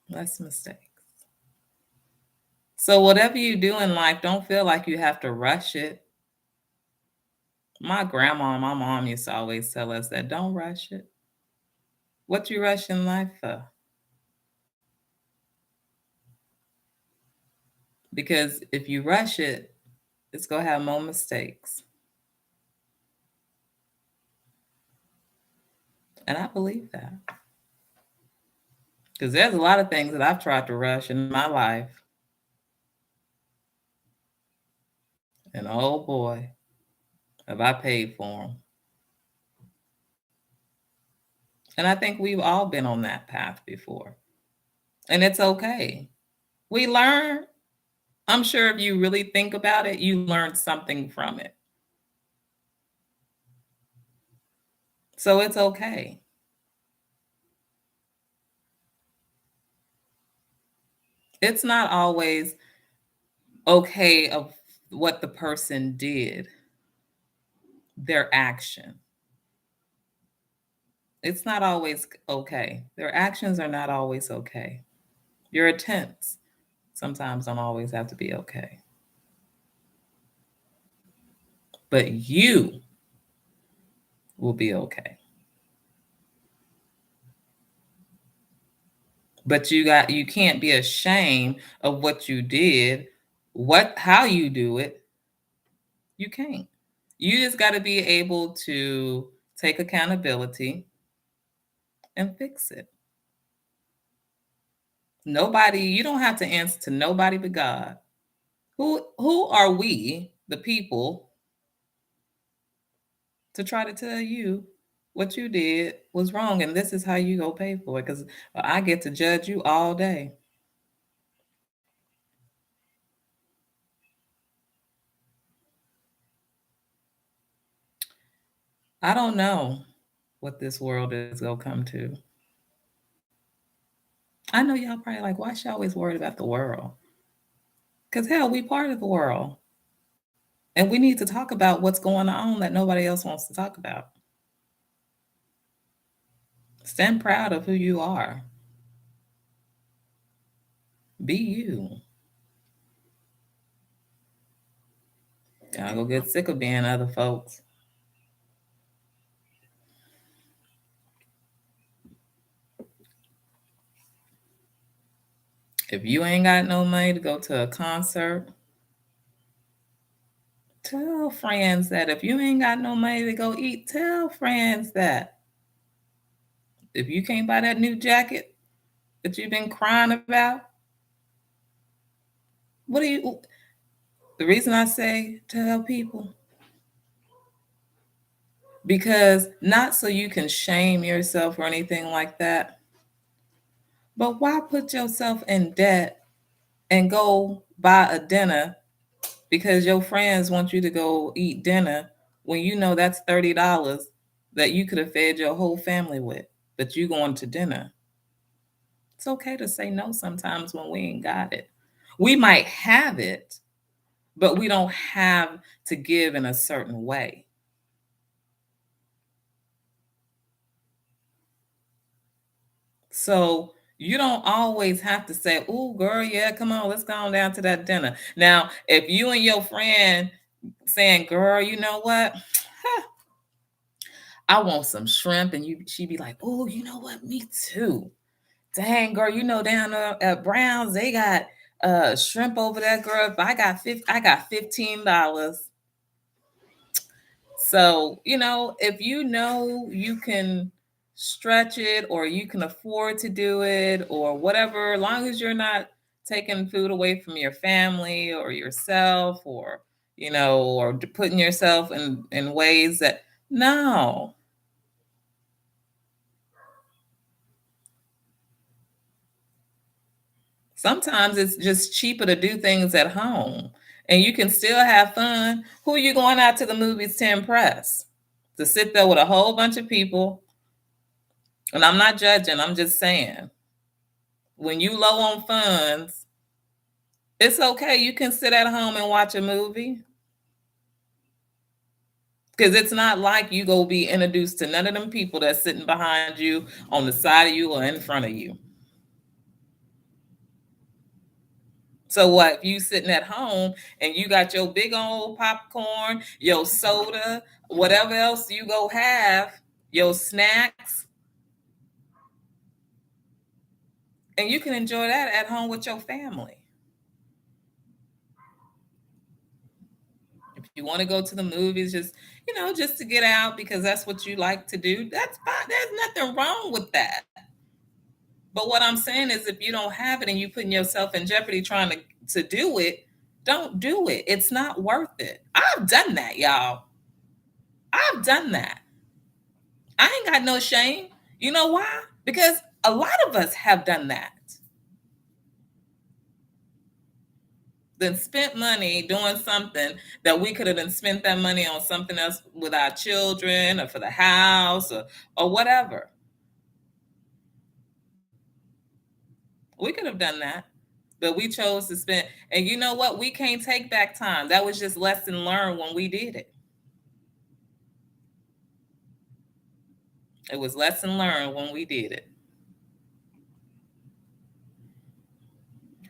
Less mistakes. So whatever you do in life, don't feel like you have to rush it. My grandma and my mom used to always tell us that don't rush it. What you rush in life for? Because if you rush it, it's gonna have more mistakes. And I believe that. Because there's a lot of things that I've tried to rush in my life. And oh boy, have I paid for them. And I think we've all been on that path before. And it's okay. We learn. I'm sure if you really think about it, you learned something from it. So it's okay. It's not always okay of what the person did, their action. It's not always okay. Their actions are not always okay. Your attempts sometimes don't always have to be okay. But you will be okay. But you can't be ashamed of what you did, how you do it. You can't. You just got to be able to take accountability and fix it. Nobody, you don't have to answer to nobody but God. Who are we, the people, to try to tell you what you did was wrong and this is how you go pay for it? Because I get to judge you all day. I don't know what this world is gonna come to. I know y'all probably like, why is she always worried about the world? Because hell, we part of the world. And we need to talk about what's going on that nobody else wants to talk about. Stand proud of who you are. Be you. Y'all go get sick of being other folks. If you ain't got no money to go to a concert, tell friends that. If you ain't got no money to go eat, tell friends that. If you can't buy that new jacket that you've been crying about, what do you? The reason I say tell people, because not so you can shame yourself or anything like that, but why put yourself in debt and go buy a dinner because your friends want you to go eat dinner when you know that's $30 that you could have fed your whole family with, but you going to dinner? It's okay to say no sometimes when we ain't got it. We might have it, but we don't have to give in a certain way. So you don't always have to say, "Oh, girl, yeah, come on, let's go on down to that dinner." Now, if you and your friend saying, "Girl, you know what? I want some shrimp," and she'd be like, "Oh, you know what? Me too. Dang, girl, you know down there at Brown's they got shrimp over there, girl. If I got $15." So, if you know you can stretch it or you can afford to do it or whatever, as long as you're not taking food away from your family or yourself or putting yourself in ways that, no. Sometimes it's just cheaper to do things at home and you can still have fun. Who are you going out to the movies to impress? To sit there with a whole bunch of people. And I'm not judging, I'm just saying, when you low on funds, it's okay. You can sit at home and watch a movie. Because it's not like you go be introduced to none of them people that's sitting behind you, on the side of you, or in front of you. So what if you sitting at home and you got your big old popcorn, your soda, whatever else you go have, your snacks, and you can enjoy that at home with your family. If you want to go to the movies, just to get out because that's what you like to do, that's fine. There's nothing wrong with that. But what I'm saying is if you don't have it and you putting yourself in jeopardy trying to do it, don't do it. It's not worth it. I've done that, y'all. I've done that. I ain't got no shame. You know why? Because a lot of us have done that. Then spent money doing something that we could have then spent that money on something else with our children or for the house or whatever. We could have done that, but we chose to spend. And you know what? We can't take back time. That was just lesson learned when we did it. It was lesson learned when we did it.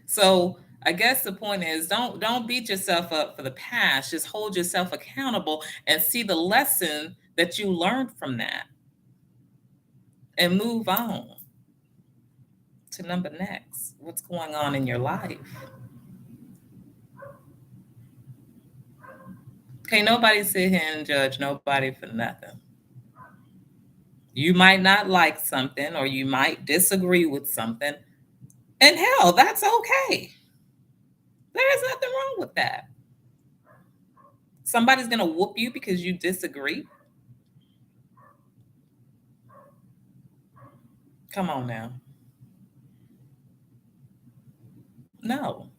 So I guess the point is don't beat yourself up for the past. Just hold yourself accountable and see the lesson that you learned from that and move on to number next. What's going on in your life? Can't nobody sit here and judge nobody for nothing. You might not like something or you might disagree with something. And hell, that's okay. There's nothing wrong with that. Somebody's going to whoop you because you disagree. Come on now. No.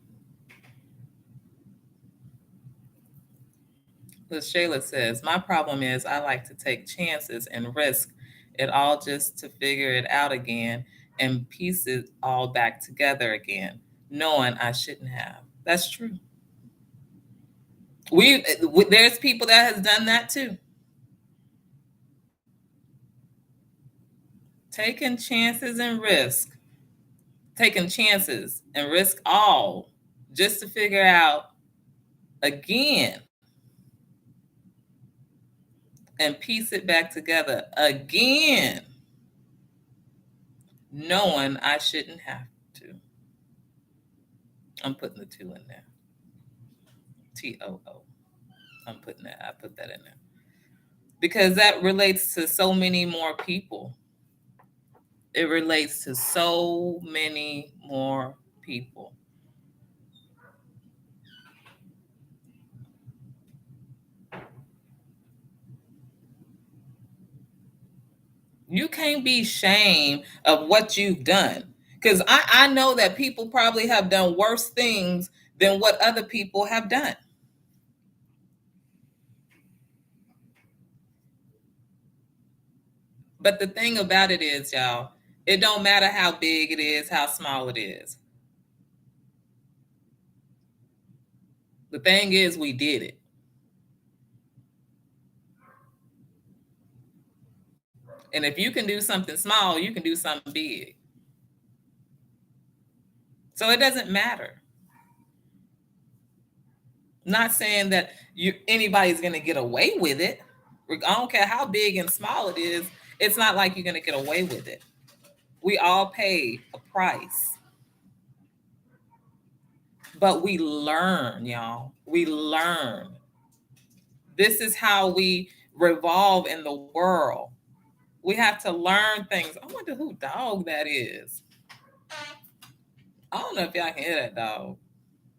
But Shayla says, my problem is I like to take chances and risk it all just to figure it out again and piece it all back together again, knowing I shouldn't have. That's true. There's people that has done that too. Taking chances and risk. Taking chances and risk all just to figure out again and piece it back together again, knowing I shouldn't have to. I'm putting the 2 in there. TOO. I put that in there. Because that relates to so many more people. It relates to so many more people. You can't be ashamed of what you've done. Because I know that people probably have done worse things than what other people have done. But the thing about it is, y'all, it don't matter how big it is, how small it is. The thing is, we did it. And if you can do something small, you can do something big. So it doesn't matter. Not saying that anybody's going to get away with it. I don't care how big and small it is. It's not like you're going to get away with it. We all pay a price. But we learn, y'all. We learn. This is how we revolve in the world. We have to learn things. I wonder who dog that is. I don't know if y'all can hear that dog.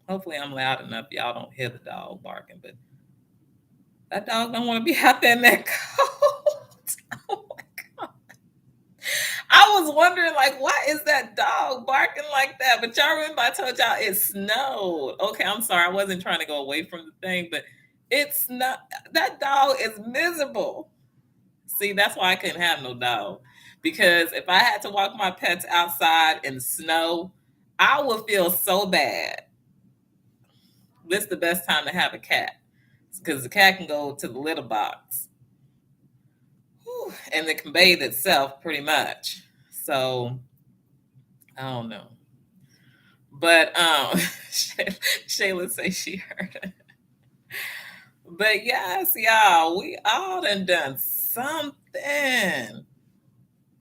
Hopefully I'm loud enough y'all don't hear the dog barking, but that dog don't want to be out there in that cold. Oh my God. I was wondering, like, why is that dog barking like that? But y'all remember I told y'all it snowed. Okay, I'm sorry. I wasn't trying to go away from the thing, but it's not. That dog is miserable. See, that's why I couldn't have no dog. Because if I had to walk my pets outside in snow, I would feel so bad. This is the best time to have a cat. Because the cat can go to the litter box. Whew, and it can bathe itself pretty much. So, I don't know. But Shayla says she heard it. But yes, y'all, we all done something.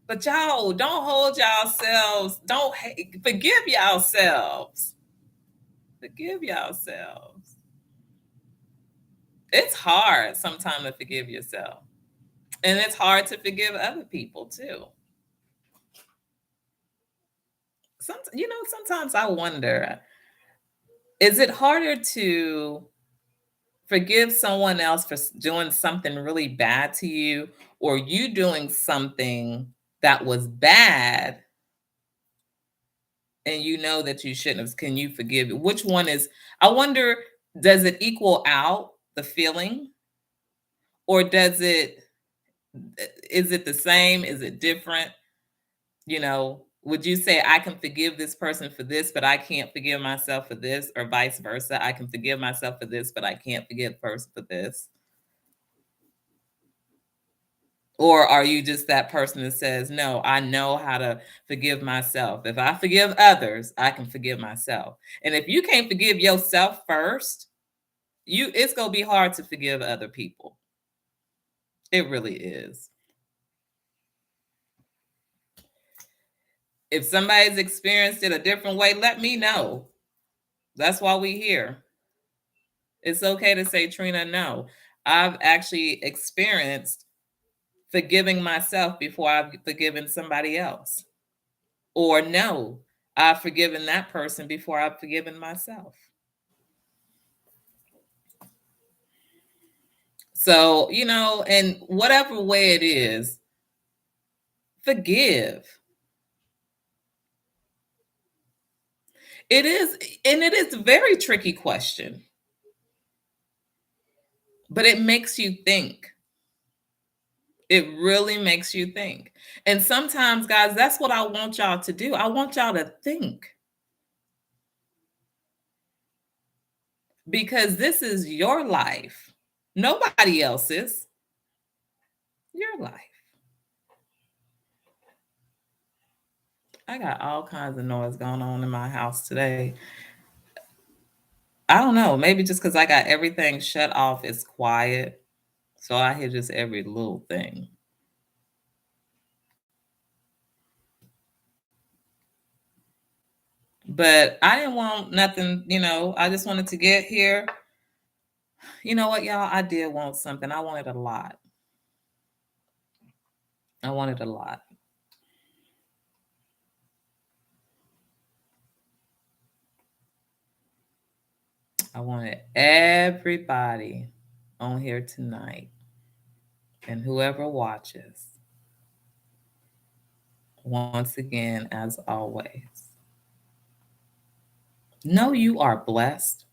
But y'all, don't hold yourselves. Don't forgive yourselves. Forgive yourselves. It's hard sometimes to forgive yourself. And it's hard to forgive other people too. Sometimes I wonder, is it harder to forgive someone else for doing something really bad to you, or you doing something that was bad and you know that you shouldn't have? Can you forgive it? Which one is, I wonder, does it equal out the feeling? Or is it the same? Is it different? Would you say I can forgive this person for this, but I can't forgive myself for this, or vice versa? I can forgive myself for this, but I can't forgive the person for this. Or are you just that person that says, no, I know how to forgive myself. If I forgive others, I can forgive myself. And if you can't forgive yourself first, it's going to be hard to forgive other people. It really is. If somebody's experienced it a different way, let me know. That's why we here. It's okay to say, Trina, no. I've actually experienced forgiving myself before I've forgiven somebody else. Or no, I've forgiven that person before I've forgiven myself. So, in whatever way it is, forgive. It is, and it is a very tricky question, but it makes you think. It really makes you think. And sometimes, guys, that's what I want y'all to do. I want y'all to think because this is your life, nobody else's, your life. I got all kinds of noise going on in my house today. I don't know, maybe just because I got everything shut off, it's quiet. So I hear just every little thing. But I didn't want nothing, I just wanted to get here. You know what, y'all? I did want something. I wanted a lot. I wanted a lot. I wanted everybody on here tonight and whoever watches. Once again, as always, know you are blessed.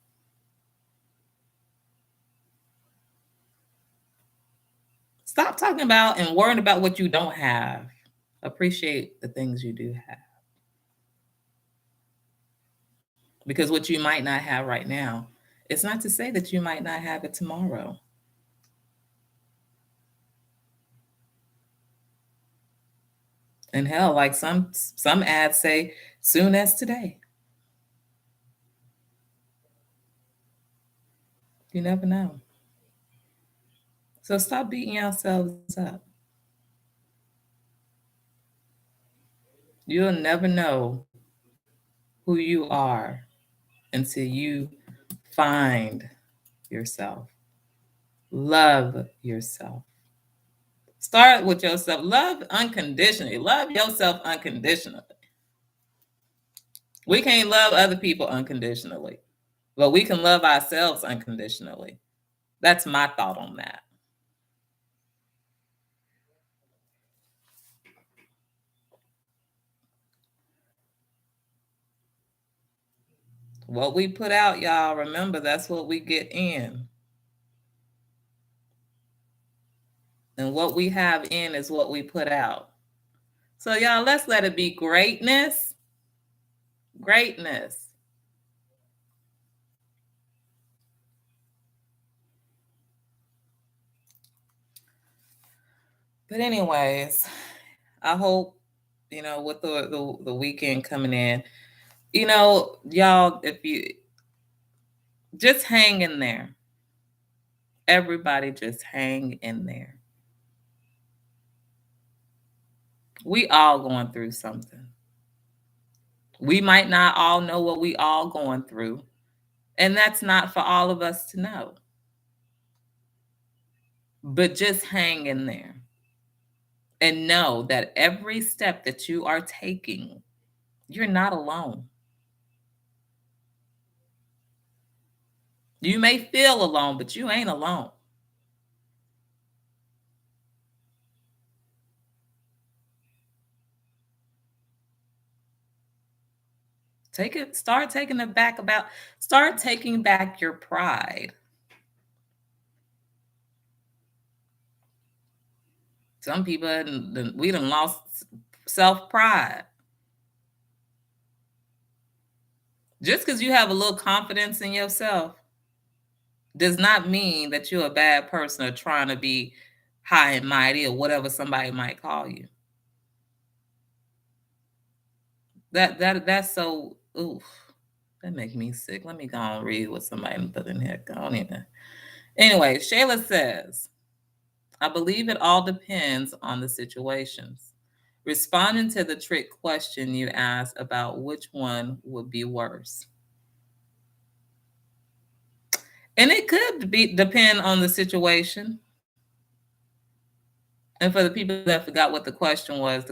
Stop talking about and worrying about what you don't have. Appreciate the things you do have. Because what you might not have right now, it's not to say that you might not have it tomorrow. And hell, like some ads say, soon as today. You never know. So stop beating yourselves up. You'll never know who you are until you find yourself. Love yourself. Start with yourself. Love unconditionally. Love yourself unconditionally. We can't love other people unconditionally, but we can love ourselves unconditionally. That's my thought on that. What we put out, y'all, remember that's what we get in. And what we have in is what we put out. So, y'all, let's let it be greatness. Greatness. But anyways, I hope, with the weekend coming in, y'all, if you just hang in there. Everybody just hang in there. We all going through something. We might not all know what we all going through. And that's not for all of us to know. But just hang in there. And know that every step that you are taking, you're not alone. You may feel alone, but you ain't alone. Start taking back your pride. Some people, we done lost self-pride. Just because you have a little confidence in yourself does not mean that you're a bad person or trying to be high and mighty or whatever somebody might call you. That's so oof. That make me sick. Let me go and read what somebody put in here. Go on in there. Anyway, Shayla says, I believe it all depends on the situations. Responding to the trick question you asked about which one would be worse. And it could be depend on the situation. And for the people that forgot what the question was,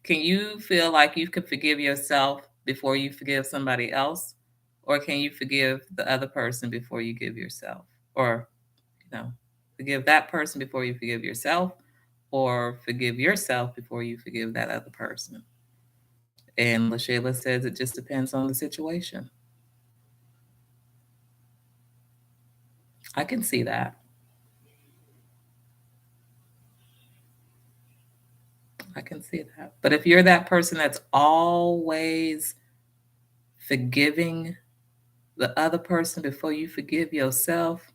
can you feel like you could forgive yourself before you forgive somebody else? Or can you forgive the other person before you give yourself? Or, forgive that person before you forgive yourself, or forgive yourself before you forgive that other person. And LaShayla says it just depends on the situation. I can see that. I can see that. But if you're that person that's always forgiving the other person before you forgive yourself,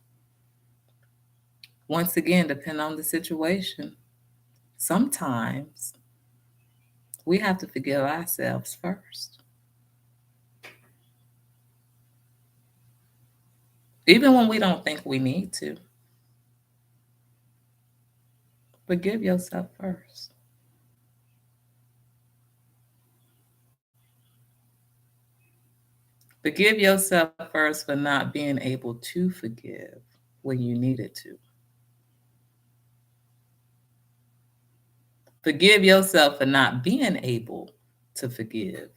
once again, depend on the situation. Sometimes we have to forgive ourselves first, even when we don't think we need to. Forgive yourself first. Forgive yourself first for not being able to forgive when you needed to. Forgive yourself for not being able to forgive.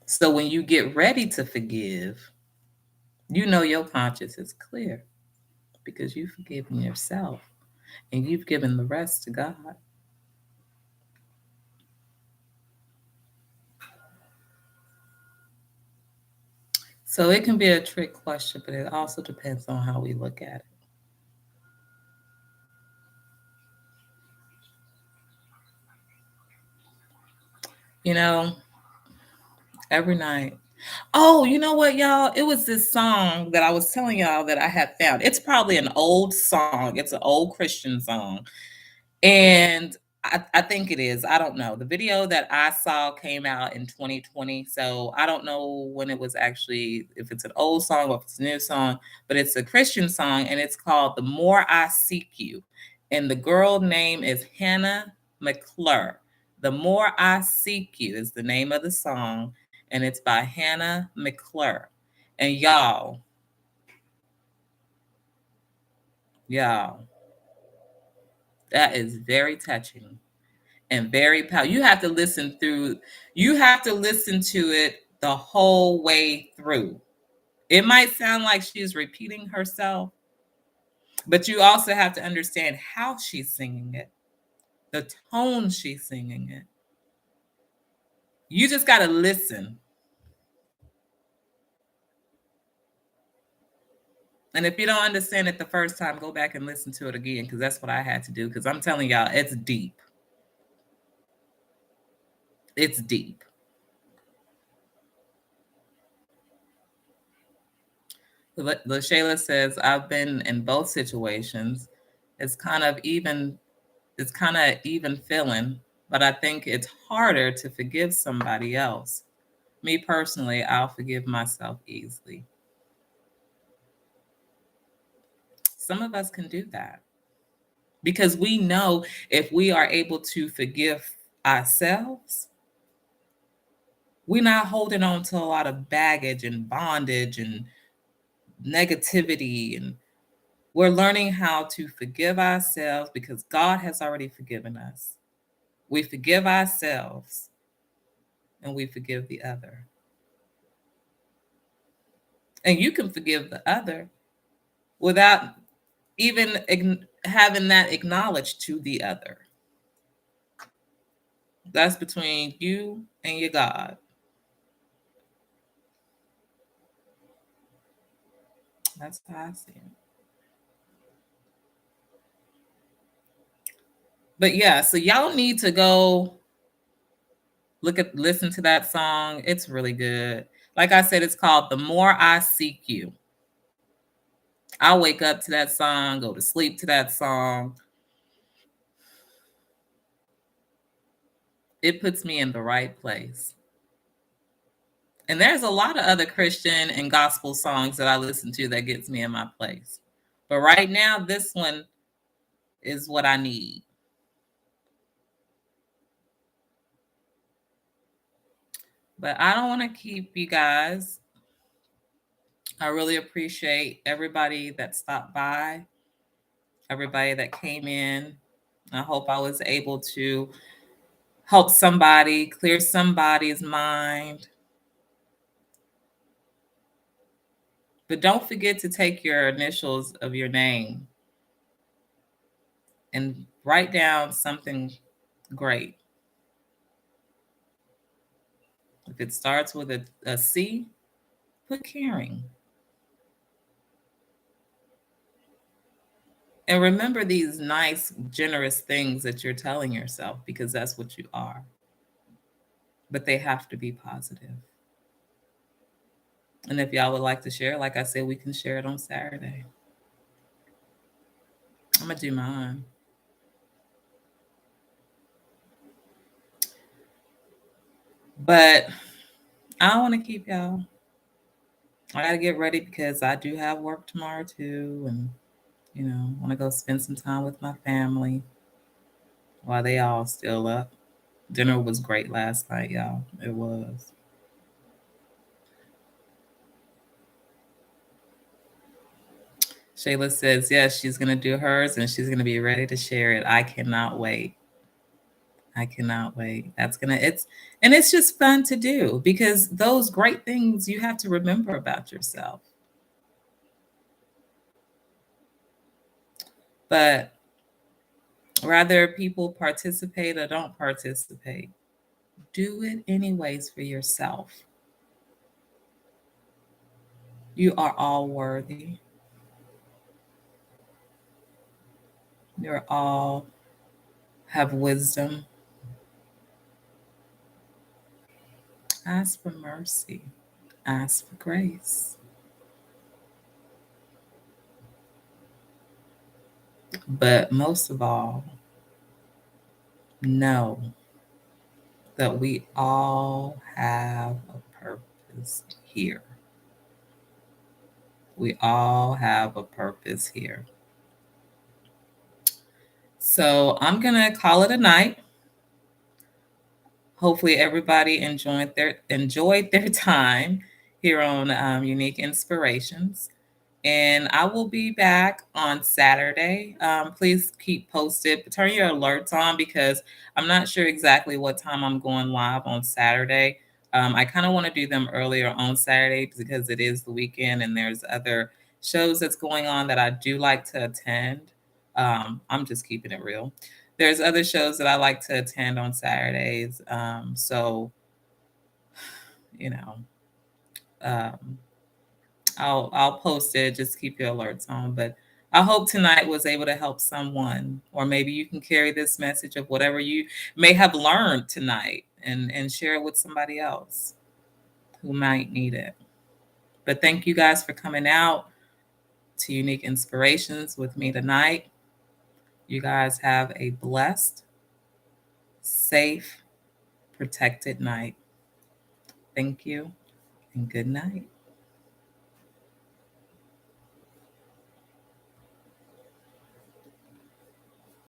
So when you get ready to forgive, you know your conscience is clear because you've forgiven yourself and you've given the rest to God. So it can be a trick question, but it also depends on how we look at it. You know, every night. Oh, you know what, y'all? It was this song that I was telling y'all that I had found. It's probably an old song. It's an old Christian song. And I think it is. I don't know. The video that I saw came out in 2020. So I don't know when it was actually, if it's an old song or if it's a new song, but it's a Christian song and it's called The More I Seek You. And the girl name is Hannah McClure. The More I Seek You is the name of the song. And it's by Hannah McClure. And y'all, that is very touching and very powerful. You have to listen to it the whole way through. It might sound like she's repeating herself, but you also have to understand how she's singing it, the tone she's singing it. You just got to listen. And if you don't understand it the first time, go back and listen to it again because that's what I had to do because I'm telling y'all, it's deep. It's deep. LaShayla says, I've been in both situations. It's kind of even it's kind of even feeling, but I think it's harder to forgive somebody else. Me personally, I'll forgive myself easily. Some of us can do that because we know if we are able to forgive ourselves, we're not holding on to a lot of baggage and bondage and negativity. And we're learning how to forgive ourselves because God has already forgiven us. We forgive ourselves and we forgive the other. And you can forgive the other without even having that acknowledged to the other. That's between you and your God. That's how I see it. But yeah, so y'all need to go listen to that song. It's really good. Like I said, it's called The More I Seek You. I wake up to that song, go to sleep to that song. It puts me in the right place. And there's a lot of other Christian and gospel songs that I listen to that gets me in my place. But right now, this one is what I need. But I don't want to keep you guys. I really appreciate everybody that stopped by, everybody that came in. I hope I was able to help somebody, clear somebody's mind. But don't forget to take your initials of your name and write down something great. If it starts with a C, put caring. And remember these nice, generous things that you're telling yourself because that's what you are. But they have to be positive. And if y'all would like to share, like I said, we can share it on Saturday. I'm going to do mine. But I don't want to keep y'all. I got to get ready because I do have work tomorrow too. And, want to go spend some time with my family while they all still up. Dinner was great last night, y'all. It was. Shayla says, yes, she's going to do hers and she's going to be ready to share it. I cannot wait. I cannot wait. It's just fun to do because those great things you have to remember about yourself. But whether people participate or don't participate, do it anyways for yourself. You are all worthy. You're all have wisdom. Ask for mercy. Ask for grace. But most of all, know that we all have a purpose here. We all have a purpose here. So I'm going to call it a night. Hopefully everybody enjoyed their time here on Unique Inspirations. And I will be back on Saturday. Please keep posted. Turn your alerts on because I'm not sure exactly what time I'm going live on Saturday. I kind of want to do them earlier on Saturday because it is the weekend and there's other shows that's going on that I do like to attend. I'm just keeping it real. There's other shows that I like to attend on Saturdays. So, you know, um, I'll post it. Just keep your alerts on. But I hope tonight was able to help someone, or maybe you can carry this message of whatever you may have learned tonight and share it with somebody else who might need it. But thank you guys for coming out to Unique Inspirations with me tonight. You guys have a blessed, safe, protected night. Thank you and good night.